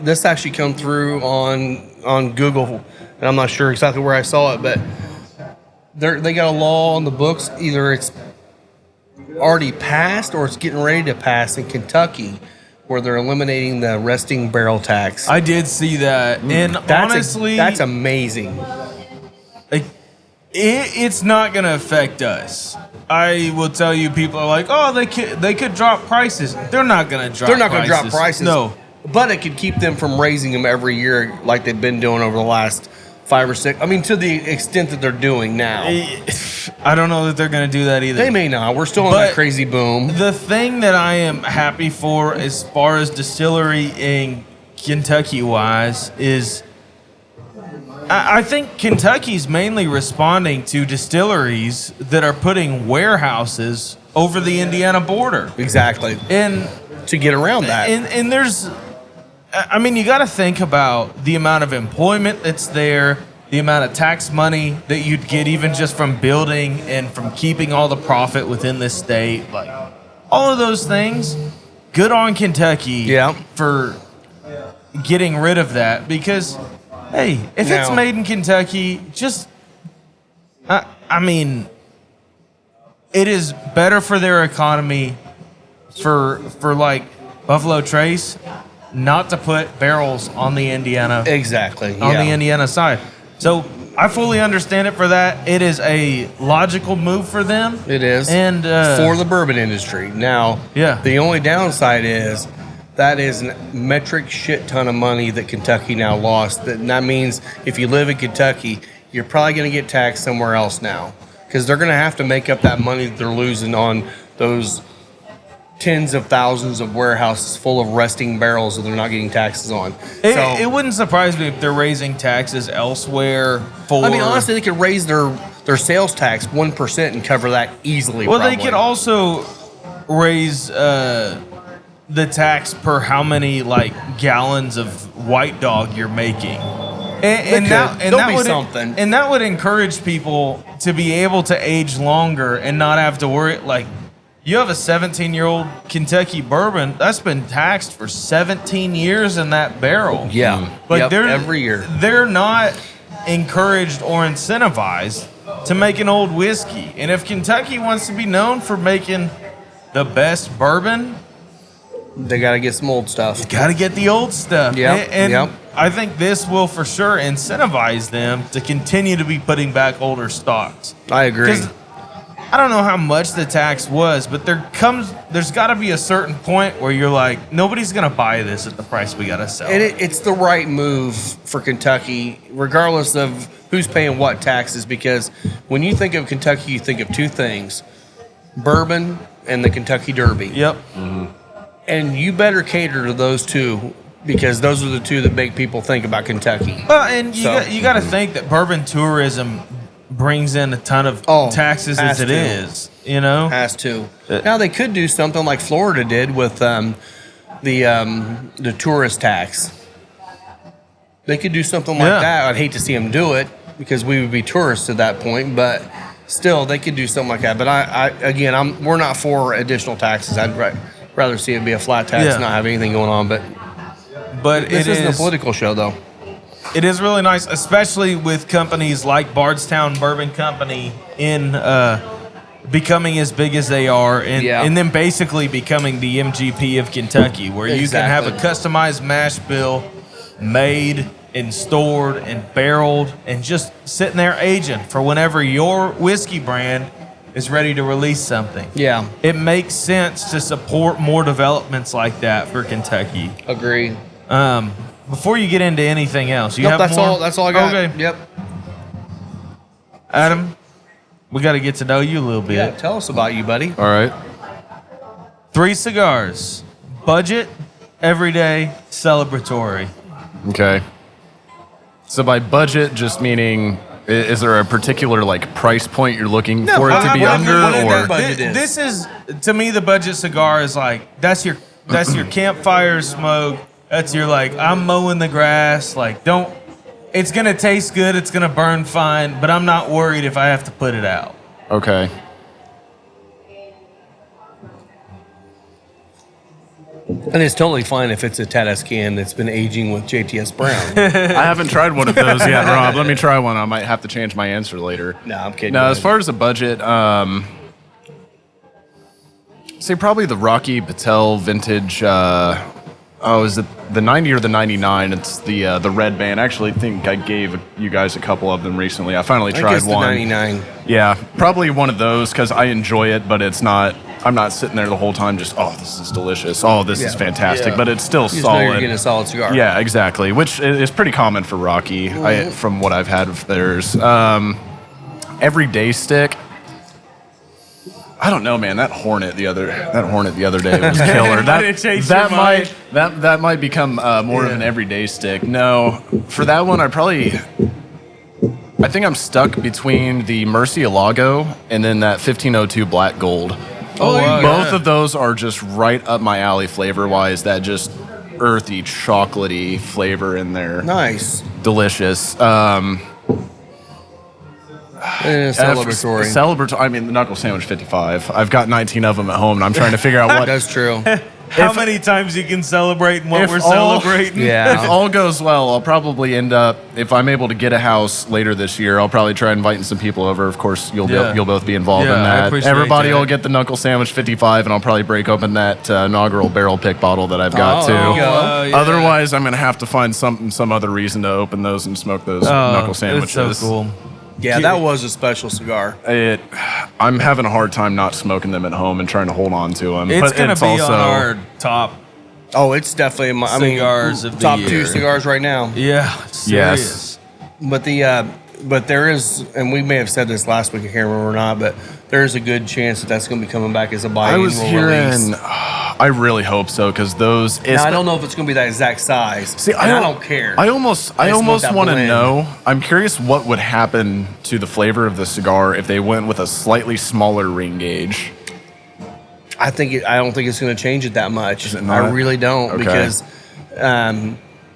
this actually come through on Google, and I'm not sure exactly where I saw it, but they got a law on the books. Either it's already passed or it's getting ready to pass in Kentucky, where they're eliminating the resting barrel tax. I did see that, and honestly, that's amazing. like, it's not going to affect us. I will tell you, people are like, "Oh, they could drop prices." They're not going to drop. They're not going to drop prices. No, But it could keep them from raising them every year like they've been doing over the last 5 or 6. I mean, to the extent that they're doing now. I don't know that they're going to do that either. They may not. We're still in But that crazy boom. The thing that I am happy for, as far as distillery in Kentucky wise, is I think Kentucky's mainly responding to distilleries that are putting warehouses over the Indiana border. Exactly. And To get around that. and there's, I mean, you got to think about the amount of employment that's there, the amount of tax money that you'd get even just from building and from keeping all the profit within this state. Like, all of those things, good on Kentucky for getting rid of that. Because, hey, if it's Now- made in Kentucky, just, I mean, it is better for their economy for like Buffalo Trace not to put barrels on the Indiana Exactly. on yeah. the Indiana side. So I fully understand it for that. It is a logical move for them. It is. And for the bourbon industry. Now, Yeah. the only downside is that is a metric shit ton of money that Kentucky now lost. And that means if you live in Kentucky, you're probably going to get taxed somewhere else now. Because they're going to have to make up that money that they're losing on those tens of thousands of warehouses full of resting barrels that they're not getting taxes on. it wouldn't surprise me if they're raising taxes elsewhere for. I mean, honestly, they could raise their sales tax 1% and cover that easily. well, probably. they could also raise the tax per how many like gallons of White Dog you're making. And There'll be would something. and that would encourage people to be able to age longer and not have to worry. Like, you have a 17-year-old Kentucky bourbon that's been taxed for 17 years in that barrel. Yeah. Like, Yep, they're every year. they're not encouraged or incentivized to make an old whiskey. And if Kentucky wants to be known for making the best bourbon, They got to get some old stuff. got to get the old stuff. Yep, And yep. I think this will for sure incentivize them to continue to be putting back older stocks. I agree. Because I don't know how much the tax was, but there's got to be a certain point where you're like, nobody's going to buy this at the price we got to sell. And it's the right move for Kentucky, regardless of who's paying what taxes, because when you think of Kentucky, you think of two things: bourbon and the Kentucky Derby. Yep. And you better cater to those two, because those are the two that make people think about Kentucky. Well, and you So- got to think that bourbon tourism brings in a ton of taxes as has it to. is, you know? Has to. Now they could do something like Florida did with the tourist tax. They could do something like Yeah. that. I'd hate to see them do it, because we would be tourists at that point. But still, they could do something like that. But we're not for additional taxes. I'd rather see it be a flat tax, not have anything going on. But this isn't a political show, though. It is really nice, especially with companies like Bardstown Bourbon Company in becoming as big as they are, and then basically becoming the MGP of Kentucky, where you can have a customized mash bill made and stored and barreled and just sitting there aging for whenever your whiskey brand is ready to release something. Yeah. It makes sense to support more developments like that for Kentucky. Agreed. Before you get into anything else, you have that's more? That's all I got. Okay. Yep. Adam, we got to get to know you a little bit. Yeah, tell us about you, buddy. All right. 3 cigars. Budget, everyday, celebratory. Okay. So by budget, just meaning, is there a particular like price point you're looking for it to be under, or this is, to me, the budget cigar is like that's your campfire smoke. That's your like I'm mowing the grass. Like it's gonna taste good. It's gonna burn fine, but I'm not worried if I have to put it out. Okay. And it's totally fine if it's a Tedescan that's been aging with JTS Brown. I haven't tried one of those yet, Rob. Let me try one. I might have to change my answer later. No, I'm kidding. No, as far as the budget, say probably the Rocky Patel vintage. Is it the 90 or the 99? It's the red band. I actually think I gave you guys a couple of them recently. I finally tried guess one. The 99. Yeah, probably one of those because I enjoy it, but it's not. I'm not sitting there the whole time just, oh, this is delicious. Oh, this is fantastic. Yeah. But it's still You just know solid. you're getting a solid cigar. Yeah, exactly. Which is pretty common for Rocky, from what I've had of theirs. Everyday stick. I don't know, man. That Hornet the other day was killer. That might become more of an everyday stick. No, for that one, I think I'm stuck between the Murcielago and then that 1502 Black Gold. Both of those are just right up my alley flavor-wise. That just earthy, chocolatey flavor in there. Nice. Delicious. Celebratory. Celebratory. I mean, the Knuckle Sandwich 55. I've got 19 of them at home, and I'm trying to figure out what. That's true. How many times you can celebrate and what we're celebrating? If all goes well, I'll probably end up, if I'm able to get a house later this year, I'll probably try inviting some people over. Of course, you'll both be involved in I that. appreciate Everybody that. will get the Knuckle Sandwich 55, and I'll probably break open that inaugural barrel pick bottle that I've got too. Yeah. Otherwise, I'm going to have to find some other reason to open those and smoke those knuckle sandwiches. It's so cool. Yeah, that was a special cigar. I'm having a hard time not smoking them at home and trying to hold on to them. It's going to be on our top Oh, it's definitely cigars of the top year. 2 cigars right now. Yeah, serious. But but there is, and we may have said this last week, I can't remember or not, but there is a good chance that that's going to be coming back as a biannual release. I really hope so because those. Now, I don't know if it's going to be that exact size. See, I don't care. I almost want to know. I'm curious what would happen to the flavor of the cigar if they went with a slightly smaller ring gauge. I don't think it's going to change it that much. Is it not? I really don't Okay. because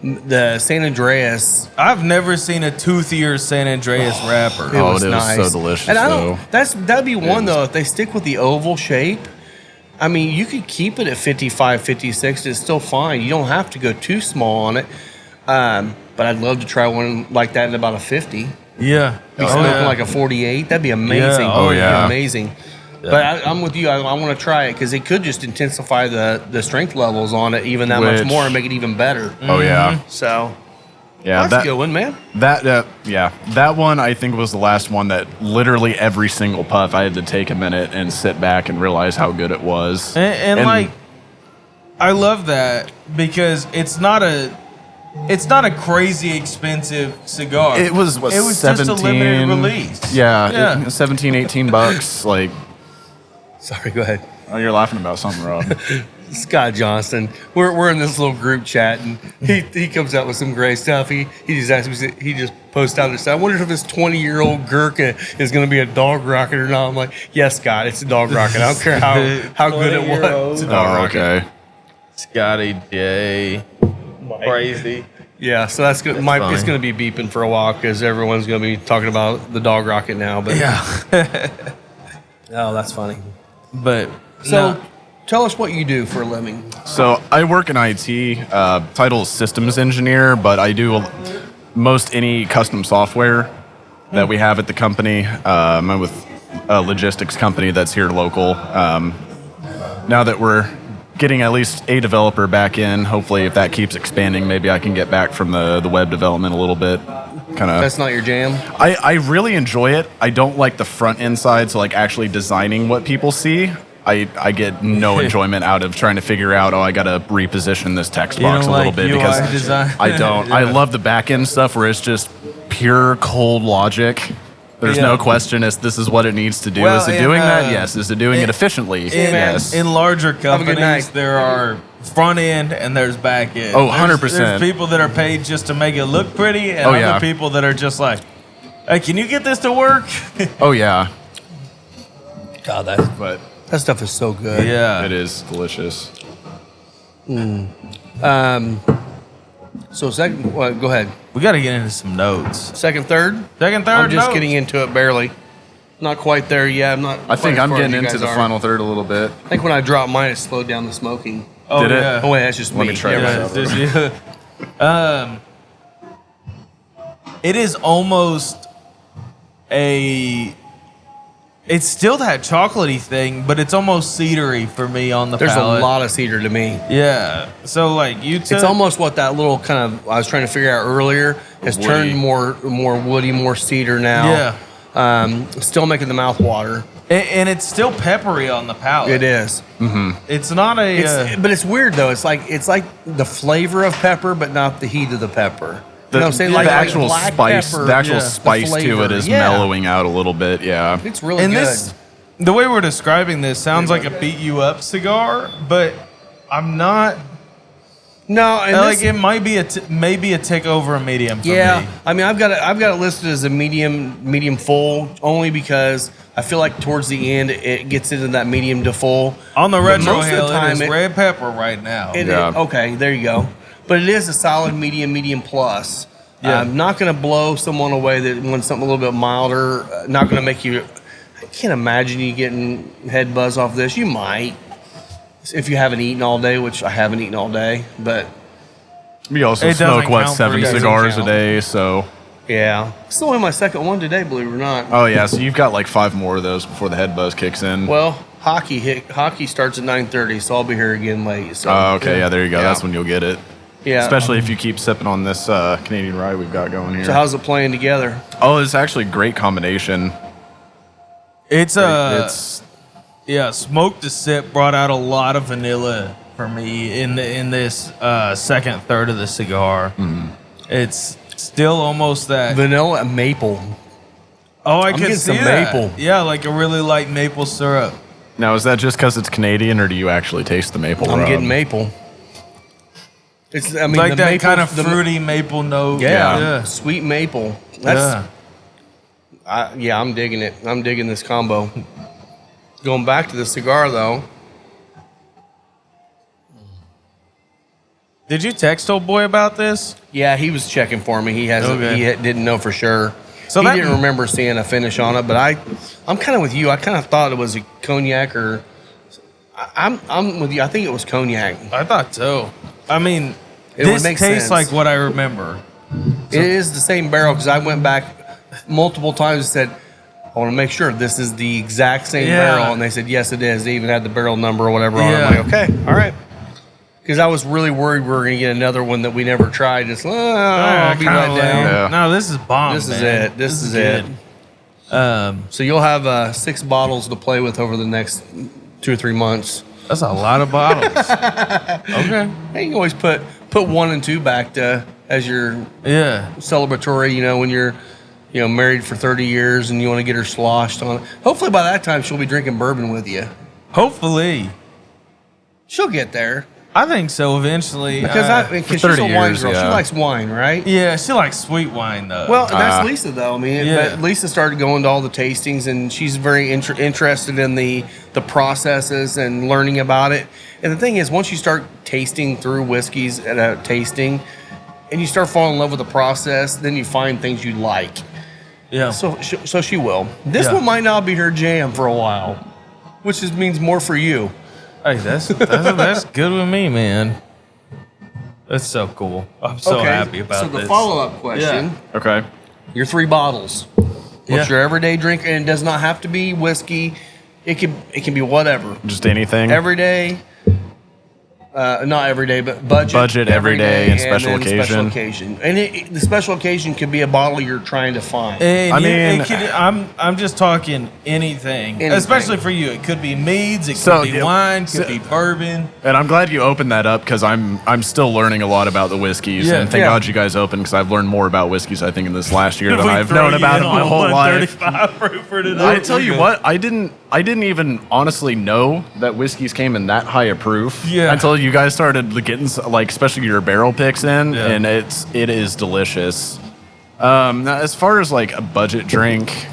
the San Andreas. I've never seen a toothier San Andreas wrapper. It was it was nice. so delicious. And though. that'd be one though if they stick with the oval shape. I mean, you could keep it at 55, 56. It's still fine. You don't have to go too small on it. But I'd love to try one like that in about a 50. Yeah. Be smoking like a 48. That'd be amazing. Yeah. Oh, That'd be yeah. amazing. Yeah. But I'm with you. I want to try it because it could just intensify the strength levels on it even that much more and make it even better. Oh yeah. So Yeah, that's a good one, man. That one I think was the last one that literally every single puff I had to take a minute and sit back and realize how good it was. And like, I love that because it's not a crazy expensive cigar. It was 17, just a limited release. Yeah. 17, 18 bucks. Like, Sorry, go ahead. oh, you're laughing about something, Rob. Scott Johnston. We're in this little group chat, and he comes out with some great stuff. He just asked me. He just posted out this. I wonder if this 20-year-old Gurkha is going to be a dog rocket or not. I'm like, yes, Scott, it's a dog rocket. I don't care how good it was. It's a dog rocket. Okay. Scotty J. Crazy. Yeah, so that's good. It's funny. going to be beeping for a while because everyone's going to be talking about the dog rocket now. But Yeah. oh, that's funny. But So, no. tell us what you do for a living. So I work in IT. Title is systems engineer, but I do most any custom software that we have at the company. I'm with a logistics company that's here local. Now that we're getting at least a developer back in, hopefully if that keeps expanding, maybe I can get back from the web development a little bit. That's not your jam? I really enjoy it. I don't like the front end side, so like actually designing what people see. I get no enjoyment out of trying to figure out, I got to reposition this text You box a don't little like bit UI because design? I don't. Yeah. I love the back end stuff where it's just pure cold logic. There's no question as this is what it needs to do. Well, Is it in, doing that? Yes. Is it doing it efficiently? Yes. In larger a good night. companies, there are front end and there's back end. Oh, There's- 100%. There's people that are paid just to make it look pretty, and Oh, other yeah. people that are just like, hey, can you get this to work? Oh yeah. God, But that stuff is so good. Yeah. it is delicious. So, go ahead. We got to get into some notes. Second, third? Second, third, I'm just notes. getting into it barely. Not quite there yet. I'm not. I think quite as I'm far as getting you into guys the are. final third a little bit. I think when I dropped mine, it slowed down the smoking. Oh, Did it? yeah. Oh wait, that's just Let me. me try Yeah, this right. out. It is almost it's still that chocolatey thing, but it's almost cedary for me on the There's palate. a lot of cedar to me. Yeah. So like you took, It's almost what that little kind of I was trying to figure out earlier has Woody. turned more woody, more cedar now. Yeah. Still making the mouth water. and it's still peppery on the palate. It is. It's not a. But it's weird though. It's like the flavor of pepper, but not the heat of the pepper. You know what I'm saying? The Like actual black spice, pepper, the actual yeah. spice The to it flavor, is yeah. mellowing out a little bit. Yeah. It's really and good. the way we're describing this sounds like a beat you up cigar, but I'm not. No, and Like this, it might be maybe a tick over a medium for yeah. me. I mean, I've got it listed as a medium full, only because I feel like towards the end it gets into that medium to full. On the But retro most of the hail, time it is red pepper right now. Yeah. Okay, there you go. But it is a solid medium plus. Yeah. Not going to blow someone away that wants something a little bit milder. Not going to make you. I can't imagine you getting head buzz off this. You might, if you haven't eaten all day, which I haven't eaten all day. But We also It doesn't smoke, what, count 7 for you. cigars a Doesn't count. day, so... yeah, it's only my second one today, believe it or not. Oh, yeah, so you've got like 5 more of those before the head buzz kicks in. Well, hockey starts at 9:30, so I'll be here again late. So Oh, okay, yeah, there you go. Yeah. That's when you'll get it. yeah. Especially if you keep sipping on this Canadian rye we've got going here. So how's it playing together? Oh, it's actually a great combination. It's It's yeah, smoke to sip brought out a lot of vanilla for me in this second third of the cigar. It's still almost that. Vanilla and maple. Oh, I I'm can getting see some that. maple. Yeah, like a really light maple syrup. now, is that just because it's Canadian, or do you actually taste the maple? I'm rub? getting maple. It's I mean Like the that maple, kind of the- fruity maple note. Yeah, yeah. sweet maple. That's Yeah. I'm digging it. I'm digging this combo. Going back to the cigar though. Did you text old boy about this? Yeah, he was checking for me. He hasn't. Okay. He didn't know for sure. So he that- didn't remember seeing a finish on it. But I'm kind of with you. I kind of thought it was a cognac or. I'm with you. I think it was cognac. I thought so. I mean, It would this make tastes sense. like what I remember. It is the same barrel because I went back multiple times and said, I want to make sure this is the exact same Yeah. barrel. And they said, yes, it is. They even had the barrel number or whatever on it. Yeah. I'm like, okay, all right. Because I was really worried we were going to get another one that we never tried. It's, I'll be let down. Yeah. No, this is bomb. This is man. it. This is it. good. So you'll have 6 bottles to play with over the next 2 or 3 months. That's a lot of bottles. Okay. Hey, you can always put 1 and 2 back to as your Yeah. celebratory, when you're married for 30 years and you want to get her sloshed on it. Hopefully by that time she'll be drinking bourbon with you. Hopefully. She'll get there. I think so eventually. Because she's a 30 wine years, girl. She yeah. likes wine, right? yeah, she likes sweet wine though. Well, that's Lisa, though. I mean, Yeah. but Lisa started going to all the tastings, and she's very interested in the processes and learning about it. And the thing is, once you start tasting through whiskeys at a tasting, and you start falling in love with the process, then you find things you like. Yeah. So she will. This Yeah. one might not be her jam for a while, which means more for you. Hey, that's good with me, man. That's so cool. I'm so happy about this. So the follow-up question, Okay. your 3 bottles. What's Yeah. your everyday drink? And it does not have to be whiskey. It can be whatever. Just anything. Every day. Not every day, but budget. Budget, every day, and special then occasion. Special occasion. And the special occasion could be a bottle you're trying to find. And I it mean- could- I'm just talking anything, especially for you. It could be meads, it So, could be yeah, wine, could be bourbon. And I'm glad you opened that up because I'm still learning a lot about the whiskeys. Yeah. And thank Yeah. God you guys opened because I've learned more about whiskeys, I think, in this last year than We I've throw known you about in in my on whole life. 135 proof for today. I tell you what, I didn't even honestly know that whiskeys came in that high a proof Yeah. until you guys started getting like especially your barrel picks in, Yeah. and it is delicious. Now as far as like a budget drink,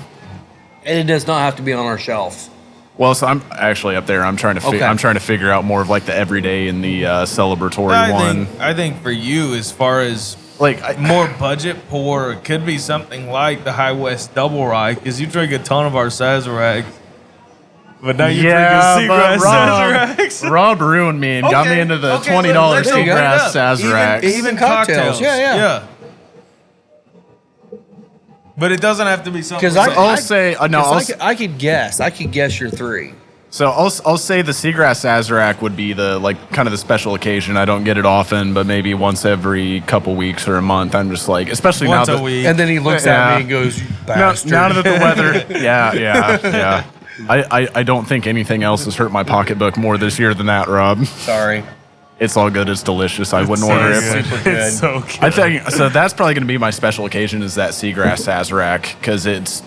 And it does not have to be on our shelf. well, so I'm actually up there. I'm trying to Okay. I'm trying to figure out more of like the everyday and the celebratory one. I think for you, as far as Like more budget pour, it could be something like the High West Double Rye, because you drink a ton of our Sazerac. But now you're drinking but Seagrass Sazeracs. Rob ruined me and got me into the $20 let's open it Seagrass up. Sazeracs. Even cocktails. cocktails. Yeah. But it doesn't have to be something. Because I'll say I could guess. I could guess your 3. So I'll say the Seagrass Sazerac would be the like kind of the special occasion. I don't get it often, but maybe once every couple weeks or a month. I'm just like, especially once now a that week. And then he looks Yeah. at me and goes, "You now, bastard." now that the weather, yeah. I don't think anything else has hurt my pocketbook more this year than that, Rob. Sorry. It's all good. It's delicious. I wouldn't order it. Super good. It's so good. I think so. That's probably going to be my special occasion is that Seagrass Sazerac because it's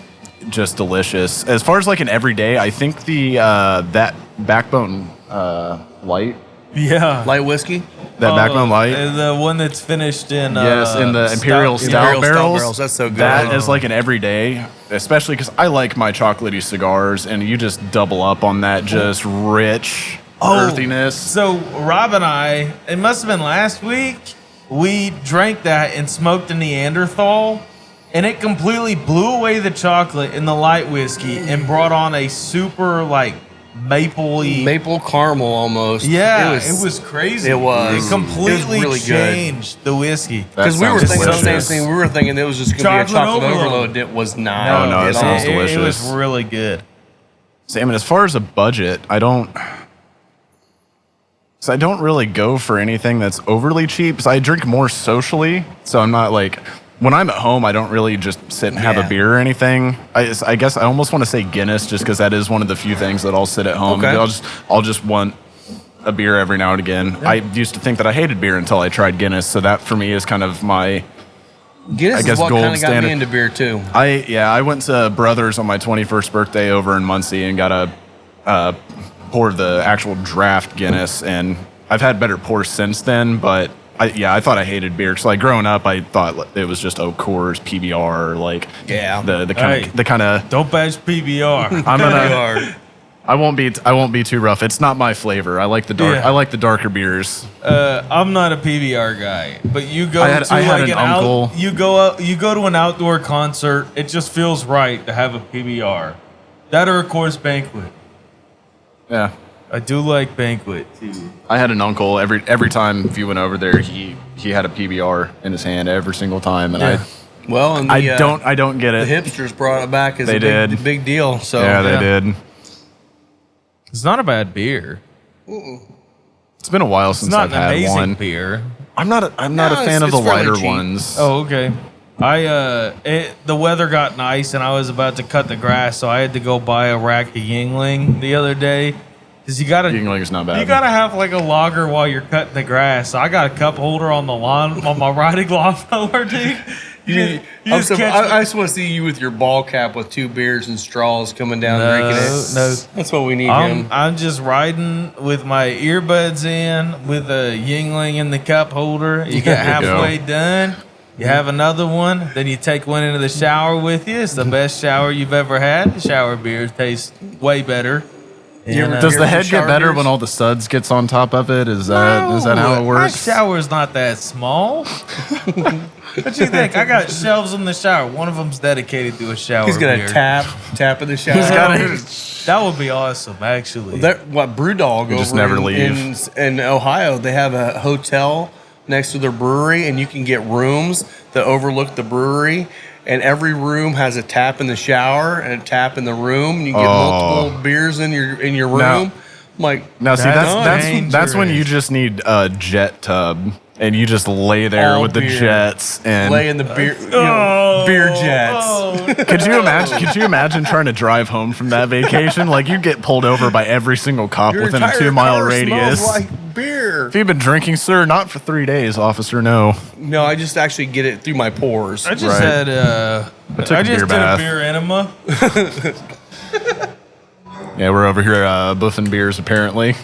just delicious. As far as like an everyday, I think the that Backbone Light, Yeah. Light whiskey? that Backbone Light, The one that's finished in. yes, in the Imperial Stout barrels. That's so good. That is like an everyday, especially because I like my chocolatey cigars, and you just double up on that just rich earthiness. So Rob and I, it must have been last week, we drank that and smoked a Neanderthal, and it completely blew away the chocolate in the light whiskey and brought on a super like mapley. Maple caramel almost. Yeah, it was crazy. It was. It completely It was really good. changed the whiskey. That Because we were sounds thinking the same delicious. thing. We were thinking it was just going to be a Chocolate chocolate overload. overload. It was not. Oh, no, it at sounds all. delicious. It was really good. So, I mean, as far as a budget, I don't really go for anything that's overly cheap. So I drink more socially. So I'm not like when I'm at home, I don't really just sit and have Yeah. a beer or anything. I guess I almost want to say Guinness just because that is one of the few things that I'll sit at home. Okay. I'll just want a beer every now and again. I used to think that I hated beer until I tried Guinness. So that for me is kind of my. Guinness I guess is what gold kind of got standard. me into beer too. I went to Brothers on my 21st birthday over in Muncie and got a pour of the actual draft Guinness, and I've had better pours since then. But I thought I hated beer. So like growing up, I thought it was just Coors, PBR, like Yeah. the kind of. Don't bash PBR. I'm We gonna. are. I won't be too rough. It's not my flavor. I like the dark. Yeah. I like the darker beers. I'm not a PBR guy, but you go I had like an uncle- you go to an outdoor concert. It just feels right to have a PBR. That or a Coors Banquet. Yeah. I do like Banquet too. I had an uncle every time if you went over there, he had a PBR in his hand every single time, and Yeah. Well, and the, I don't get the it. hipsters brought it back as They a big, did. big deal. So Yeah, they did. It's not a bad beer. It's been a while It's since not I've an had amazing one. beer. I'm not a No, fan of it's the fairly lighter cheap. ones. Oh, okay. The weather got nice, and I was about to cut the grass, so I had to go buy a rack of Yingling the other day. Cause you gotta Yingling's not bad. You gotta have like a logger while you're cutting the grass. So I got a cup holder on the lawn on my riding lawnmower, dude. You just catch me- I just want to see you with your ball cap with 2 beers and straws coming down drinking it. No, That's what we need him. I'm just riding with my earbuds in with a Yingling in the cup holder. You get There you go. halfway done. You have another one, then you take one into the shower with you. It's the best shower you've ever had. The shower beers taste way better. And, Does the Here's head the get shower better beers? when all the suds gets on top of it? Is that how it works? My shower's not that small. What you think? I got shelves in the shower. One of them's dedicated to a shower. He's got a beer. tap in the shower. That would be awesome, actually. Brewdog You just over never in, leave. in Ohio, they have a hotel next to their brewery, and you can get rooms that overlook the brewery. And every room has a tap in the shower and a tap in the room. And you get multiple beers in your room. Now- I'm like, Now, see, that's dangerous. when you just need a jet tub, and you just lay there All with the beer. jets and lay in the beer, beer jets. Could you imagine trying to drive home from that vacation? Like, you'd get pulled over by every single cop Your within a entire 2-mile car radius. smells like beer. If you've been drinking, sir, not for 3 days, officer. No. No, I just actually get it through my pores. I just Right. had took I a just beer did bath. a beer enema. Yeah, we're over here buffing beers, apparently.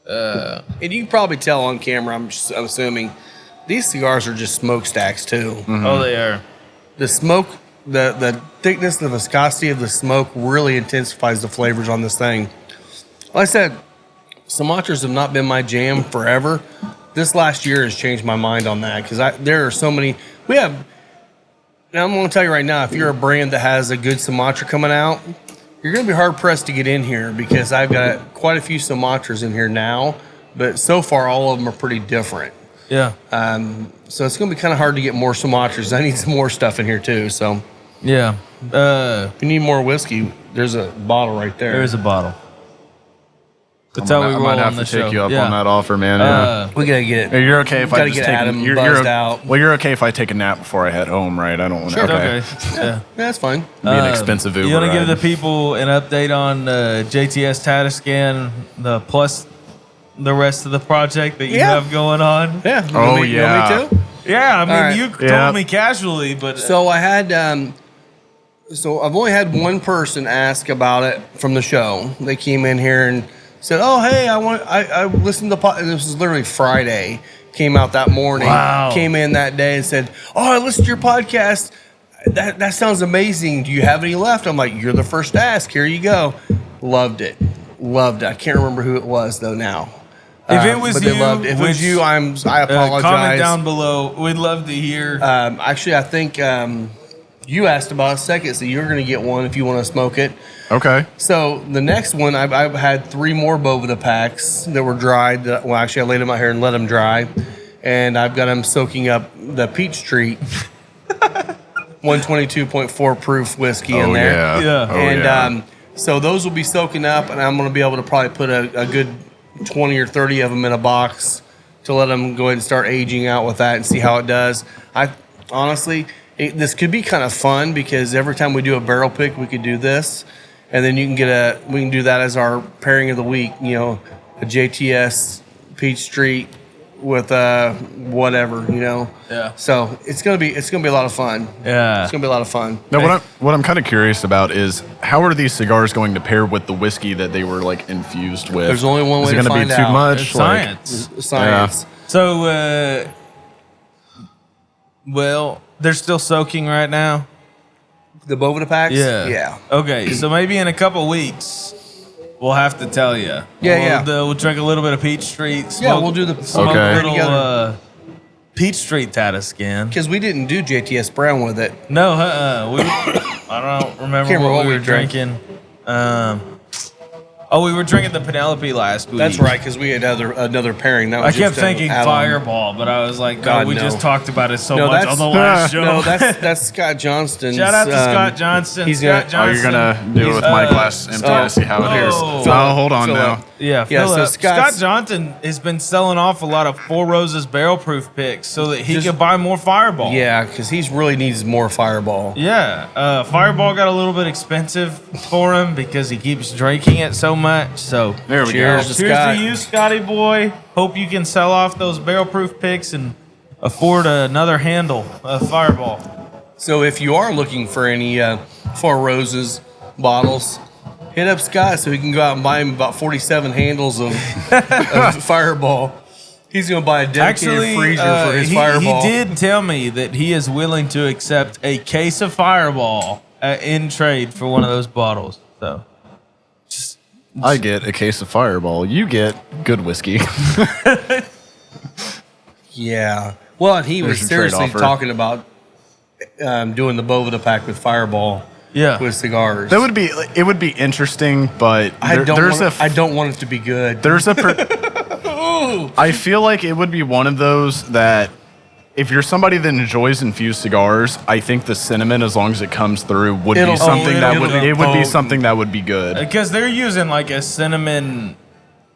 And you can probably tell on camera, I'm assuming, these cigars are just smokestacks too. Oh, they are. The smoke, the thickness, the viscosity of the smoke really intensifies the flavors on this thing. Like I said, Sumatras have not been my jam forever. This last year has changed my mind on that because there are so many. Now I'm going to tell you right now, if you're a brand that has a good Sumatra coming out, you're going to be hard pressed to get in here because I've got quite a few Sumatras in here now, but so far all of them are pretty different. Yeah. So it's going to be kind of hard to get more Sumatras. I need some more stuff in here too. So Yeah. if you need more whiskey, there's a bottle right there. There is a bottle. That's how we I roll might have on to the show. take you up Yeah. on that offer, man. Yeah. We got to get Hey, it. you're okay if I Gotta just get take Adam you're, buzzed you're, out. Well, you're okay if I take a nap before I head home, right? I don't want to. Sure. Okay. Okay. Yeah. Yeah, that's fine. Be an expensive Uber You want to give ride. the people an update on JTS Tatiscan, the plus the rest of the project that you Yeah. have going on? Yeah. You Oh, want me- you want me yeah. to? Yeah, I mean, All right. you Yeah. told me casually, but So I had, so I've only had one person ask about it from the show. They came in here and said, "Oh, hey, I listened to this was literally Friday. Came out that morning. Wow. Came in that day and said, "Oh, I listened to your podcast. That sounds amazing. Do you have any left?" I'm like, "You're the first to ask. Here you go." Loved it. I can't remember who it was though now. if it was but you, they loved it. If it was you, I apologize. comment down below. We'd love to hear. Actually, I think you asked about a second, so you're going to get one if you want to smoke it. Okay. So the next one, I've had 3 more Boveda packs that were dried. Well, actually, I laid them out here and let them dry, and I've got them soaking up the Peachtree 122.4 proof whiskey in there. Yeah. Yeah. Oh, And yeah. so those will be soaking up, and I'm going to be able to probably put a good 20 or 30 of them in a box to let them go ahead and start aging out with that and see how it does. I honestly, this could be kind of fun because every time we do a barrel pick, we could do this, and then we can do that as our pairing of the week. You know, a JTS Peachtree with whatever. You know. Yeah. So it's gonna be a lot of fun. Yeah. It's gonna be a lot of fun. Now, what I'm kind of curious about is how are these cigars going to pair with the whiskey that they were like infused with? There's only one way Is it to gonna find be too out. much? It's Like, science. Science. So, well, they're still soaking right now. The Boveda packs? Yeah. Yeah. Okay, so maybe in a couple weeks, we'll have to tell you. Yeah. We'll drink a little bit of Peachtree. We'll do the smoke Okay. a little together. Peachtree Tatiscan. Because we didn't do JTS Brown with it. No, I don't remember Can't remember what we what were we drank. drinking. We were drinking the Penelope last week. That's right, because we had another pairing. That I was kept just thinking add-on. Fireball, but I was like, God, we no. just talked about it so No, much on the last show. No, that's Scott Johnston's. Shout out to Scott Johnson. he's Scott gonna- Oh, you're gonna do it with my glass empty to see how it is. oh. Oh, hold on Fill now. up. Yeah, Yeah, fill so up. Scott Scott's- Johnson has been selling off a lot of Four Roses barrel proof picks so that he Just- could buy more Fireball. Yeah, because he really needs more Fireball. Yeah, Fireball got a little bit expensive for him because he keeps drinking it so much. So There we Cheers go. to cheers Scott. to you, Scotty boy. Hope you can sell off those barrel proof picks and afford another handle of Fireball. So if you are looking for any Four Roses bottles, hit up Scott so he can go out and buy him about 47 handles of Fireball. He's going to buy a dedicated Actually, freezer for his Fireball. he did tell me that he is willing to accept a case of Fireball in trade for one of those bottles. So I get a case of Fireball. You get good whiskey. Yeah. Well, and he was There's your seriously trade-offer. talking about doing the Bovida pack with Fireball yeah, with cigars. It would be interesting, but I there's don't want it to be good. there's a I feel like it would be one of those that if you're somebody that enjoys infused cigars, I think the cinnamon, as long as it comes through, would It'll- be something oh, that it'll would be it would be potent. something that would be good. because they're using like a cinnamon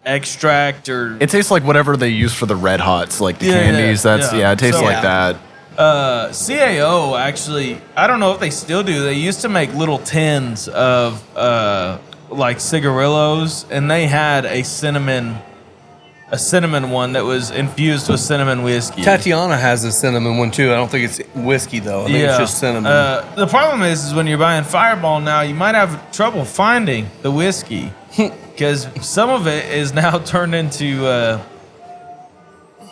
extract or It tastes like whatever they use for the red hots, like the Yeah, candies. yeah, That's yeah. it tastes So- like that. CAO actually. I don't know if they still do. They used to make little tins of like cigarillos, and they had a cinnamon one that was infused with cinnamon whiskey. Tatiana has a cinnamon one too. I don't think it's whiskey though. I think it's just cinnamon. The problem is when you're buying Fireball now, you might have trouble finding the whiskey because some of it is now turned into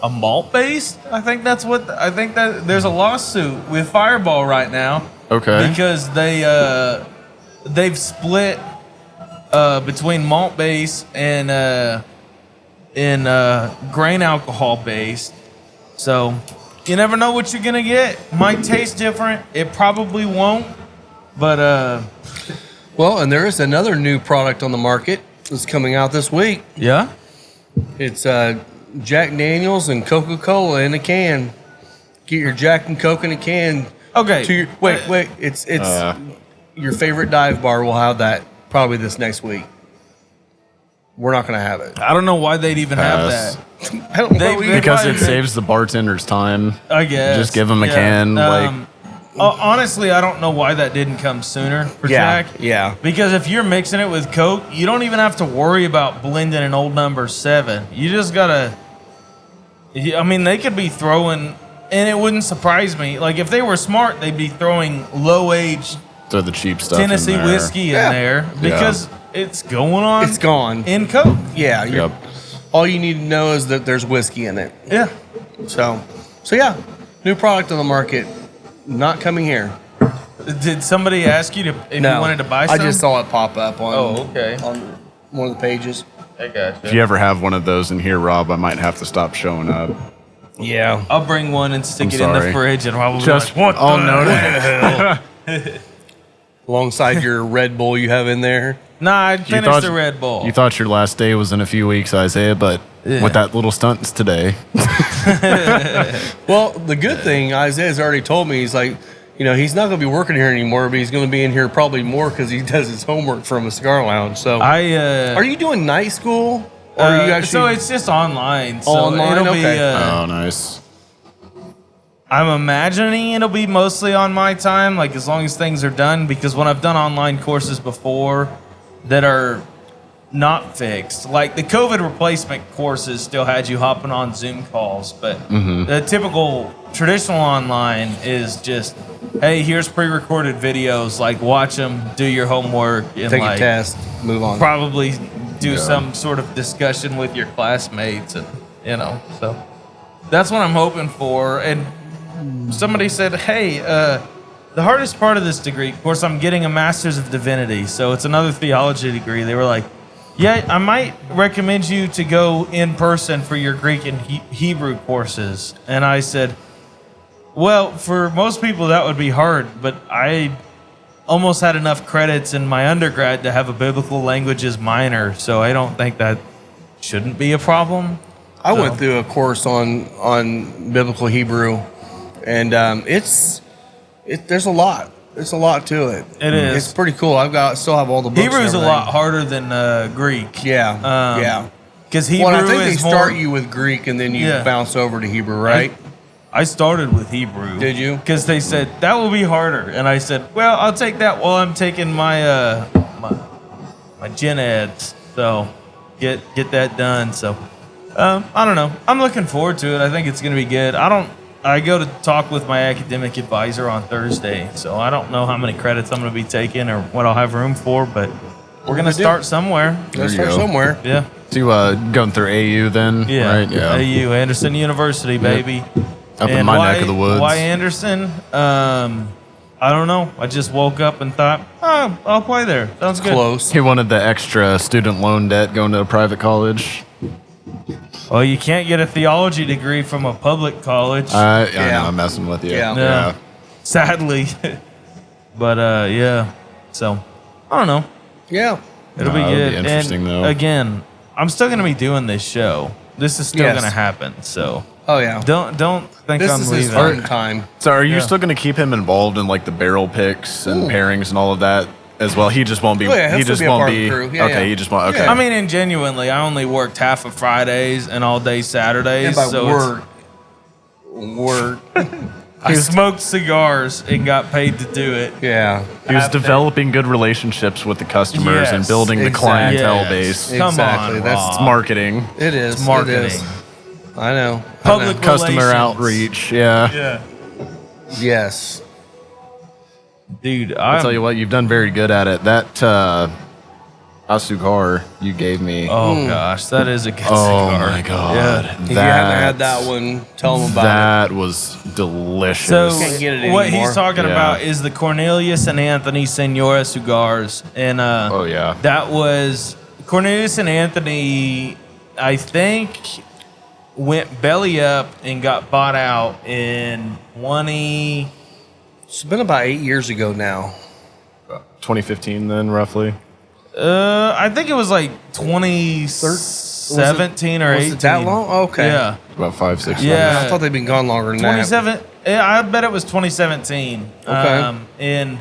a malt based. I think that there's a lawsuit with Fireball right now. Okay. Because they've split between malt base and grain alcohol based. So you never know what you're gonna get. Might taste different. It probably won't. But Well, and there is another new product on the market that's coming out this week. yeah. It's Jack Daniels and Coca-Cola in a can. Get your Jack and Coke in a can. Okay. To your, wait. It's your favorite dive bar will have that probably this next week. We're not going to have it. I don't know why they'd even Pass. have that. I don't know. Because Why it is it- saves the bartender's time. I guess. Just give 'em a can, Honestly, I don't know why that didn't come sooner for Yeah, Jack. yeah. Because if you're mixing it with Coke, you don't even have to worry about blending an old number 7. You just gotta. I mean, they could be throwing, and it wouldn't surprise me. Like if they were smart, they'd be throwing low age Throw the cheap stuff. Tennessee in there. whiskey Yeah. in there because it's going on. It's gone. in Coke. Yeah. Yep. All you need to know is that there's whiskey in it. Yeah. So yeah, new product on the market, not coming here. Did somebody ask you if you wanted to buy I some? just saw it pop up on. Oh, okay. On one of the pages. I got If you ever have one of those in here, Rob, I might have to stop showing up. Yeah. I'll bring one and stick I'm it in the sorry. fridge and probably Just like, what I'll the note it. Alongside your Red Bull you have in there. Nah, I finished the Red Bull. You thought your last day was in a few weeks, Isaiah, but Yeah. with that little stunt it's today. Well, the good thing Isaiah's already told me, he's like, he's not going to be working here anymore, but he's going to be in here probably more because he does his homework from a cigar lounge. So, are you doing night school, or are you actually? so it's just online. So Online? it'll Okay. be. Oh, nice. I'm imagining it'll be mostly on my time, like as long as things are done. Because when I've done online courses before that are not fixed, like the COVID replacement courses, still had you hopping on Zoom calls, but the typical traditional online is just, hey, here's pre-recorded videos, like watch them, do your homework, and take like a test, move on. probably do some sort of discussion with your classmates, and so that's what I'm hoping for. And somebody said, hey, the hardest part of this degree, of course, I'm getting a master's of divinity, so it's another theology degree. They were like, yeah, I might recommend you to go in person for your Greek and Hebrew courses. And I said, well, for most people that would be hard, but I almost had enough credits in my undergrad to have a biblical languages minor, so I don't think that shouldn't be a problem. I went through a course on biblical Hebrew, and there's a lot. There's a lot to it. It is. It's pretty cool. still have all the books. Hebrew is and a lot everything. harder than Greek. Yeah. Yeah. Because Hebrew Well, I think they is start more, you with Greek and then you Yeah. bounce over to Hebrew, right? I started with Hebrew. Did you? Because they said that will be harder, and I said, "Well, I'll take that while I'm taking my my gen eds." So get that done. So I don't know. I'm looking forward to it. I think it's going to be good. I go to talk with my academic advisor on Thursday, so I don't know how many credits I'm going to be taking or what I'll have room for, but we're going to start somewhere. Let's you start go. somewhere. Yeah. So going through AU then, Yeah, right? Yeah. AU, Anderson University, baby. Up in And my why, neck of the woods. Why Anderson? I don't know. I just woke up and thought, oh, I'll play there. Sounds good. Close. He wanted the extra student loan debt going to a private college. Well, you can't get a theology degree from a public college. I Yeah. know, I'm messing with you. Yeah. Yeah. Sadly. But, yeah. So, I don't know. Yeah. It'll be That'll good. be interesting, and though. Again, I'm still going to be doing this show. This is still Yes. going to happen. So, Oh yeah. don't think This I'm is his leaving. fun time. So are you Yeah. still going to keep him involved in like the barrel picks and Ooh. pairings and all of that as well? He just won't be. Oh, yeah, he'll he still just be a won't part of be. the crew. Yeah, okay, yeah. he just won't. Okay. Yeah. I mean, and genuinely, I only worked half of Fridays and all day Saturdays. And by so word. I smoked cigars and got paid to do it. Yeah. he was half day. developing good relationships with the customers and Yes, building the exactly. clientele Yes. base. Come Exactly. on, That's Rob. It's marketing, It is. It's marketing. It is. I know. Public I know. customer relations. outreach. Yeah. Yeah. Yes. Dude, I'll tell you what, you've done very good at it. That cigar you gave me. Oh, gosh. That is a good Oh cigar. my god. Yeah. If you haven't had that one, tell them about That was delicious. So Can't get it what anymore. he's talking Yeah. about is the Cornelius and Anthony Senora cigars, and Oh, yeah. that was Cornelius and Anthony. I think went belly up and got bought out in 20. it. It's been about 8 years ago now. 2015 then, roughly. I think it was like 2017 or Was 18. it that long? Okay. Yeah. About 5-6 Yeah. I thought they'd been gone longer than that. 27. Yeah, I bet it was 2017. Okay. And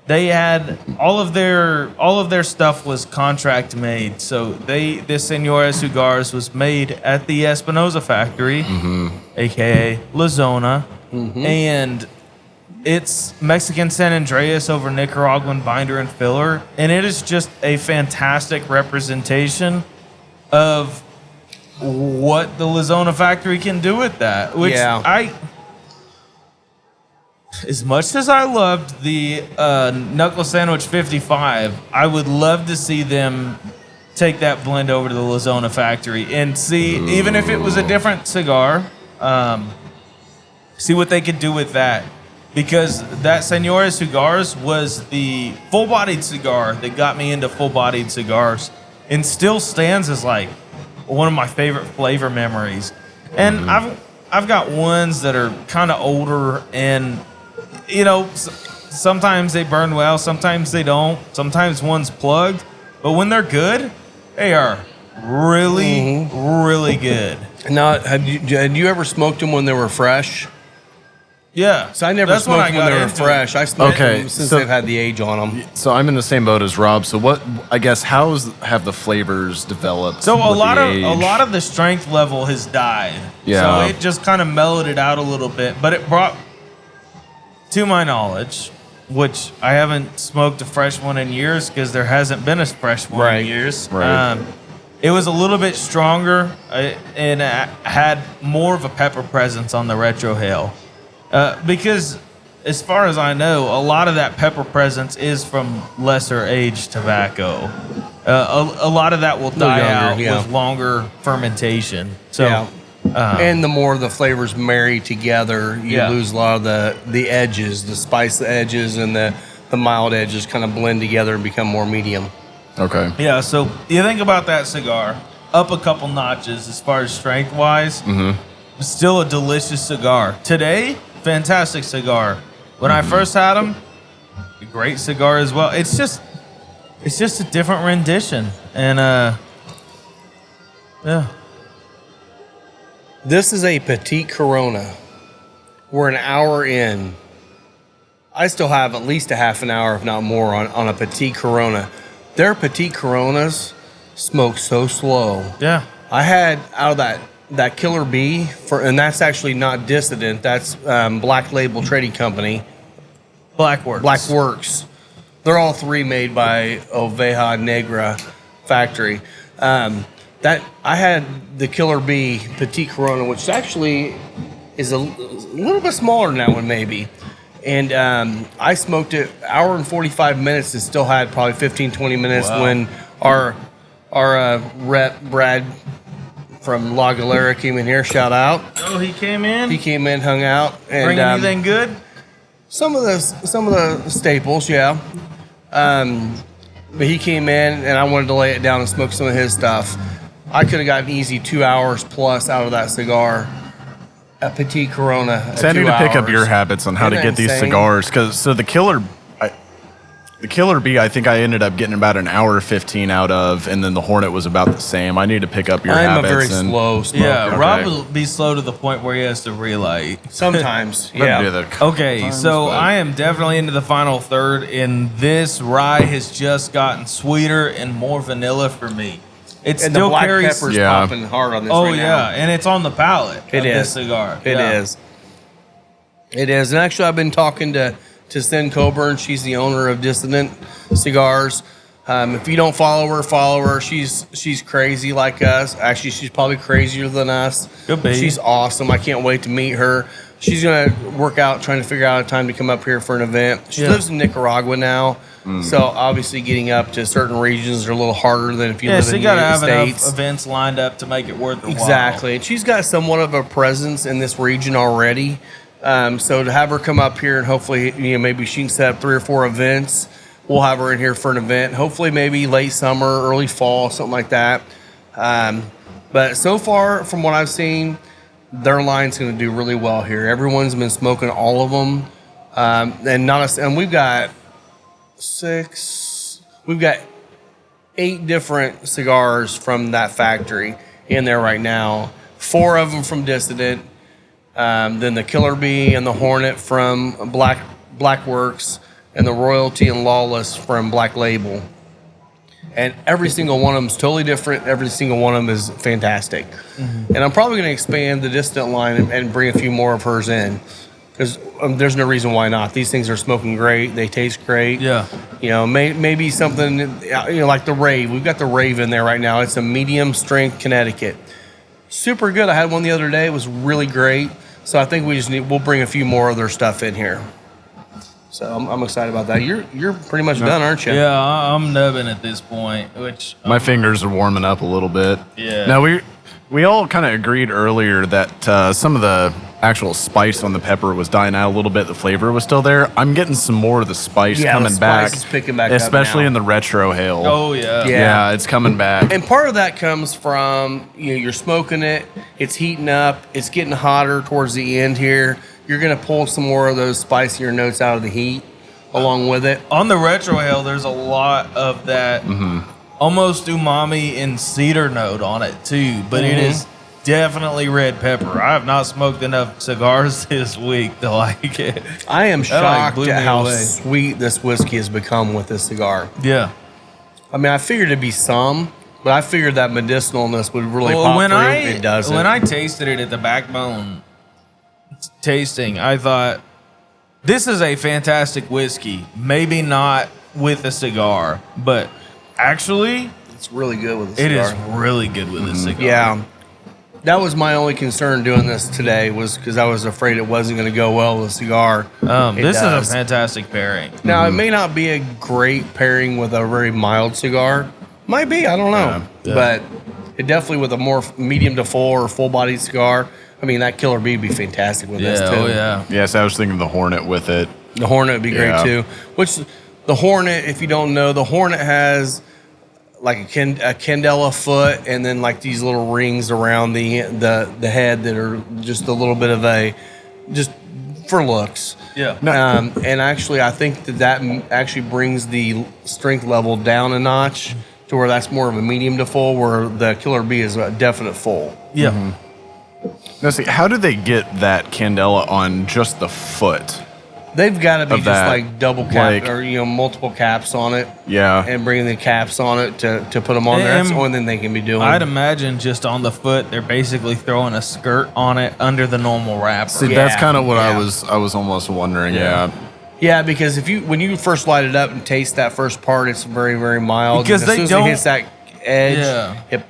they had all of their stuff was contract made. So this Senora Cigars was made at the Espinosa factory, aka La Zona, and it's Mexican San Andreas over Nicaraguan binder and filler, and it is just a fantastic representation of what the La Zona factory can do with that. Which Yeah. as much as I loved the Knuckle Sandwich 55, I would love to see them take that blend over to the La Zona factory and see, even if it was a different cigar, see what they could do with that. Because that Senora Cigars was the full-bodied cigar that got me into full-bodied cigars and still stands as like one of my favorite flavor memories. And I've got ones that are kind of older and, you know, sometimes they burn well, sometimes they don't. Sometimes one's plugged. But when they're good, they are really, really good. Now, had you ever smoked them when they were fresh? Yeah. So I never That's when smoked them when got they were into it. fresh. I smoked Okay, them since so- they've had the age on them. So I'm in the same boat as Rob. So what? I guess have the flavors developed? So with a the lot age? of the strength level has died. Yeah. So it just kind of mellowed it out a little bit, but it brought, to my knowledge, which I haven't smoked a fresh one in years because there hasn't been a fresh one Right. in years. Right. It was a little bit stronger and had more of a pepper presence on the retrohale. Because as far as I know, a lot of that pepper presence is from lesser aged tobacco. A lot of that will die younger, out yeah. with longer fermentation. So, Yeah. And the more the flavors marry together, you Yeah. lose a lot of the edges, the spice edges and the mild edges kind of blend together and become more medium. Okay. yeah, so you think about that cigar, up a couple notches as far as strength wise, still a delicious cigar. Today, fantastic cigar. When I first had them, a great cigar as well. It's just a different rendition. And yeah. This is a petite Corona. We're an hour in. I still have at least a half an hour, if not more, on a petite Corona. Their petite Coronas smoke so slow. Yeah. I had out of that Killer Bee, and that's actually not Dissident. That's Black Label Trading Company. Blackworks. Blackworks. They're all three made by Oveja Negra factory. That I had the Killer Bee Petite Corona, which actually is a little bit smaller than that one, maybe. And I smoked it hour and 45 minutes and still had probably 15, 20 minutes Wow. when our rep, Brad from La Galera, came in here. Shout out. Oh, he came in? He came in, hung out. And, Bring anything good? Some of the staples, yeah. But he came in, and I wanted to lay it down and smoke some of his stuff. I could have gotten easy 2 hours plus out of that cigar. A Petit Corona. So I need to pick up your habits on how to Isn't get that these insane? cigars. The Killer Bee, I think I ended up getting about an hour 15 out of, and then the Hornet was about the same. I need to pick up your I'm habits. a very slow smoker. Yeah, Okay. Rob will be slow to the point where he has to relight. Sometimes, I've done yeah. it a couple Okay, times, so but- I am definitely into the final third, and this rye has just gotten sweeter and more vanilla for me. It And still the black carries. pepper's Yeah. popping hard on this Oh right yeah, now. and it's on the palate. It of is. this cigar. It is. It is. And actually, I've been talking to Cyn Coburn. She's the owner of Dissident Cigars. If you don't follow her. She's crazy like us. Actually, she's probably crazier than us. Could be. She's awesome. I can't wait to meet her. She's going to work out trying to figure out a time to come up here for an event. She Yeah. lives in Nicaragua now. So obviously getting up to certain regions are a little harder than if you Yeah, live so in you the got to United have States. enough events lined up to make it worth the while. Exactly. And she's got somewhat of a presence in this region already. So to have her come up here and hopefully, maybe she can set up 3 or 4 events. We'll have her in here for an event. Hopefully maybe late summer, early fall, something like that. But so far, from what I've seen, their line's going to do really well here. Everyone's been smoking all of them. And we've got 8 different cigars from that factory in there right now. 4 of them from Dissident. Then the Killer Bee and the Hornet from Blackworks, and the Royalty and Lawless from Black Label. And every single one of them is totally different. Every single one of them is fantastic. And I'm probably going to expand the Dissident line and bring a few more of hers in, because there's no reason why not. These things are smoking great. They taste great. Yeah. Maybe something, like the Rave. We've got the Rave in there right now. It's a medium strength Connecticut. Super good. I had one the other day. It was really great. So I think we'll bring a few more of their stuff in here. So I'm excited about that. You're pretty much done, aren't you? Yeah, I'm nubbing at this point, which My fingers are warming up a little bit. Yeah. Now we all kind of agreed earlier that some of the actual spice on the pepper was dying out a little bit. The flavor was still there. I'm getting some more of the spice Yeah, the coming spice back. is picking back up especially now. in the retro hail. oh yeah. Yeah. Yeah, it's coming back. And part of that comes from, you're smoking it, it's heating up, it's getting hotter towards the end here. You're going to pull some more of those spicier notes out of the heat along with it. On the retro hail, there's a lot of that almost umami and cedar note on it too, but it is definitely red pepper. I have not smoked enough cigars this week to like it. I am shocked blew at me how away. sweet this whiskey has become with this cigar. Yeah. I mean, I figured it'd be some, but I figured that medicinalness would really Well, pop when through. I It doesn't. when I tasted it at the Backbone tasting, I thought this is a fantastic whiskey. Maybe not with a cigar, but actually it's really good with a it cigar. is really good with a cigar. Yeah. That was my only concern doing this today, was because I was afraid it wasn't going to go well with a cigar. It This does. is a fantastic pairing. Now, it may not be a great pairing with a very mild cigar. Might be, I don't know. Yeah. But it definitely with a more medium to full or full-bodied cigar. I mean, that Killer Bee would be fantastic with this, Yeah, too. oh yeah. Yes, I was thinking the Hornet with it. The Hornet would be great, Yeah. too. Which, the Hornet, if you don't know, the Hornet has like a candela foot and then like these little rings around the head that are just a little bit of just for looks. Yeah. And actually, I think that actually brings the strength level down a notch to where that's more of a medium to full, where the Killer Bee is a definite full. Yeah. Now, see, how do they get that candela on just the foot? They've got to be Of just that, like double cap like- or multiple caps on it. Yeah. And bringing the caps on it to put them on there. That's the only thing they can be doing. I'd imagine just on the foot, they're basically throwing a skirt on it under the normal wrapper. See, Yeah, that's kind of what yeah. I was almost wondering. Yeah. Yeah, because when you first light it up and taste that first part, it's very, very mild. Because as they soon as don't- it hits that edge, Yeah. it,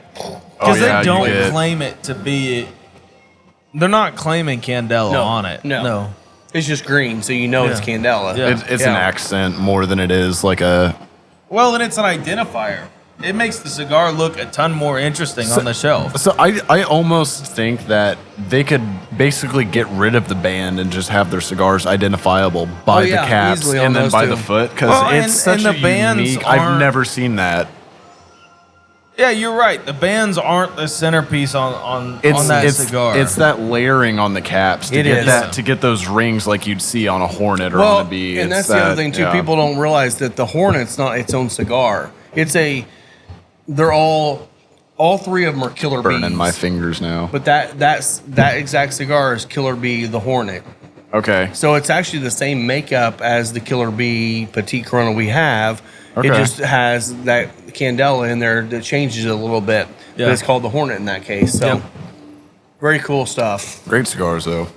Because yeah, they you don't get- claim it to be. They're not claiming candela No, on it. no. it's just green, so you know it's Yeah. candela. Yeah. It's an accent more than it is like a. Well, and it's an identifier. it makes the cigar look a ton more interesting on the shelf. So I almost think that they could basically get rid of the band and just have their cigars identifiable by the caps easily and on then those by two. the foot because Well, it's and such the a bands unique. I've aren't- never seen that. Yeah, you're right. The bands aren't the centerpiece on that cigar. It's that layering on the caps to It get is. to get those rings like you'd see on a Hornet or Well, on a bee. and It's that's the other that- thing too. yeah. People don't realize that the Hornet's not its own cigar. They're all three of them are Killer Bees. burning my fingers now. But that exact cigar is Killer Bee, the Hornet. Okay. So it's actually the same makeup as the Killer Bee Petite Corona we have. It Okay. just has that candela in there that changes it a little bit. Yeah. But it's called the Hornet in that case. So Yep. very cool stuff. Great cigars though.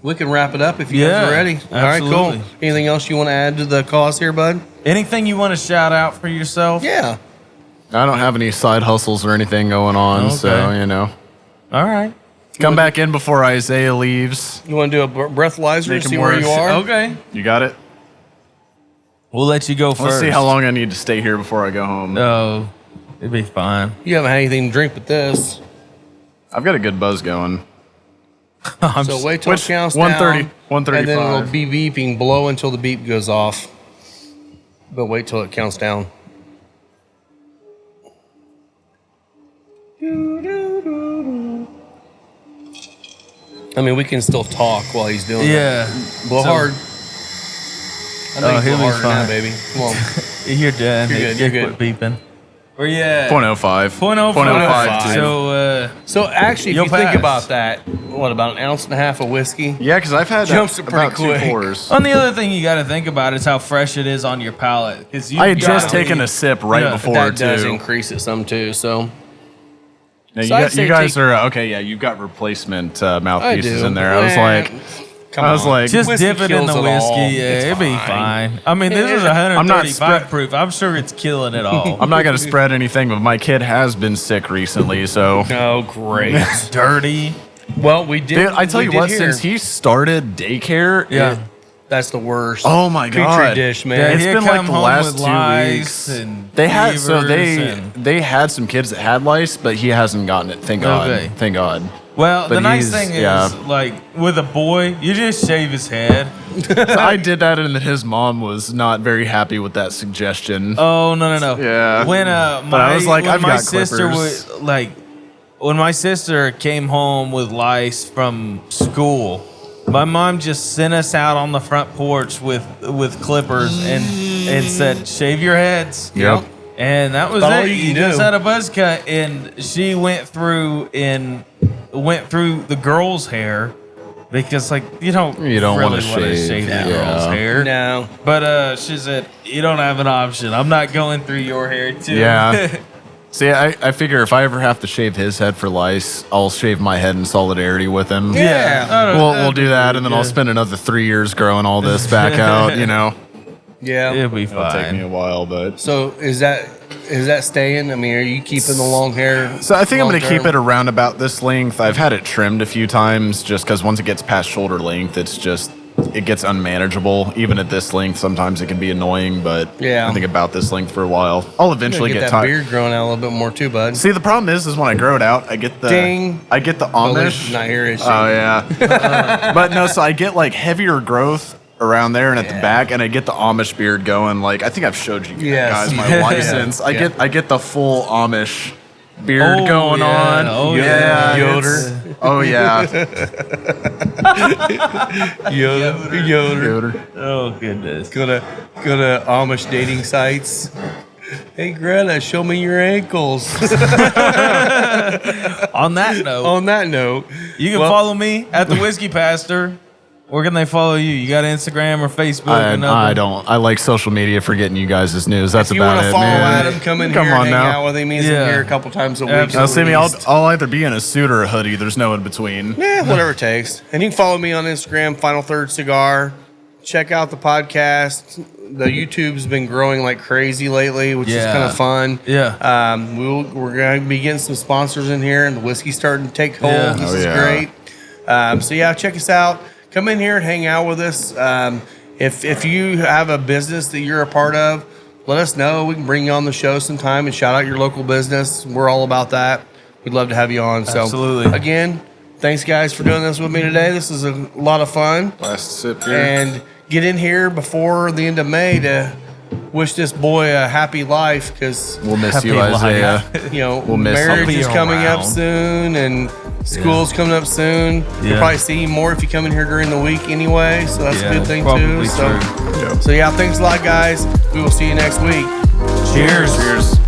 We can wrap it up if you guys Yeah, are ready. All right, absolutely. cool. Anything else you want to add to the cause here, bud? Anything you want to shout out for yourself? Yeah. I don't have any side hustles or anything going on, so Okay. you know. All right. Come back in before Isaiah leaves. You want to do a breathalyzer Make to 'em see where worse. you are? Okay. You got it? We'll let you go 1st Let's see how long I need to stay here before I go home. Oh, it'd be fine. You haven't had anything to drink but this. I've got a good buzz going. So wait till it Which- counts 1:30, down. And then it'll 1:35. be beeping, blow until the beep goes off. But wait till it counts down. I mean, we can still talk while he's doing Yeah. it. Blow So- hard. I know Oh, you he'll blow be harder now, fine. baby. Come on. You're done. You're good, You you're quit beeping. Where you at? 0.05. 0.05. too. So, So actually, if You'll you think pass. about that, what, about an ounce and a half of whiskey? Yeah, because I've had Jumps it pretty about quick. 2 pours. and the other thing you got to think about is how fresh it is on your palate. Because I had just taken a sip right Yeah, before That does too. increase it some too. So Now, So I'd say you guys take- are okay. Yeah, you've got replacement I mouthpieces do. in there. I was like, come I was on. like, Just Whiskey dip it in kills the it all. whiskey. Yeah, It's it'd be fine. fine. I mean, this is Yeah. I'm not 135 proof. I'm sure it's killing it all. I'm not gonna spread anything, but my kid has been sick recently, so. Oh, great. Dirty. Well, we did. Dude, I tell we you did what, hear. since he started daycare, Yeah. That's the worst. oh my Petri god, dish, man. Yeah, It's he'd been like come the home last with 2 lice weeks. and They had fevers they had some kids that had lice, but he hasn't gotten it. Thank God. Okay. Thank God. Well, But the nice he's- thing is, yeah. like with a boy, you just shave his head. So I did that, and then his mom was not very happy with that suggestion. Oh no! Yeah. When But I was like, when I've my got sister clippers. was like, when my sister came home with lice from school, my mom just sent us out on the front porch with clippers and said, "Shave your heads." Yep. And that was That's all it. you You can just do. had a buzz cut, and she went through the girl's hair because, like, you don't wanna really want to shave, shave the yeah. girl's hair. No. But she said, "You don't have an option. I'm not going through your hair too." Yeah. See, I figure if I ever have to shave his head for lice, I'll shave my head in solidarity with him. Yeah. We'll do that, and then I'll spend another 3 years growing all this back out. You know, Yeah. It'll be it'll take me a fine. while, but So is that staying? I mean, are you keeping the long hair? so I think I'm going to long keep term? it around about this length. I've had it trimmed a few times, just because once it gets past shoulder length, it gets unmanageable. Even at this length, sometimes it can be annoying. But Yeah. I think about this length for a while. I'll You eventually gotta get get that tired. beard growing out a little bit more too, bud. See, the problem is when I grow it out, I get the Ding. Amish. Not here, is she? Oh yeah, but no. So I get like heavier growth around there and at the back, and I get the Amish beard going. Like I think I've showed you Yes. guys my Yeah. license. I Yeah. get the full Amish beard Oh, going yeah. on. Oh, yeah, yeah. Yoder. it's- Oh yeah, Yoder. Yoder. Oh goodness. Go to Amish dating sites. Hey Greta, show me your ankles. On that note, On that note, you can well- follow me at the Whiskey Pastor. Where can they follow you? You got Instagram or Facebook? or nothing? I don't. I like social media for getting you guys' news. That's if you about want to it, follow man. Adam, come in Come here on and hang now. out with him. He's Yeah. in here a couple times a week. Absolutely. Now, at see me. least. I'll either be in a suit or a hoodie. There's no in between. Yeah, whatever it takes. And you can follow me on Instagram, Final Third Cigar. Check out the podcast. The YouTube's been growing like crazy lately, which is Yeah. kind of fun. Yeah. We're going to be getting some sponsors in here, and the whiskey's starting to take hold. Yeah. This Oh, is yeah. great. So yeah, check us out. Come in here and hang out with us. If you have a business that you're a part of, let us know. We can bring you on the show sometime and shout out your local business. We're all about that. We'd love to have you on. So Absolutely. again, thanks guys for doing this with me today. This is a lot of fun. Last sip here. And get in here before the end of May to wish this boy a happy life, because We'll miss Happy you, Isaiah. you know, We'll miss you. marriage I'll be is coming up around. soon, and school's coming up soon. You'll Yeah. probably see him more if you come in here during the week anyway, so that's Yeah, a good thing probably too. So, true. Yeah. so yeah, thanks a lot, guys. We will see you next week. Cheers. Cheers.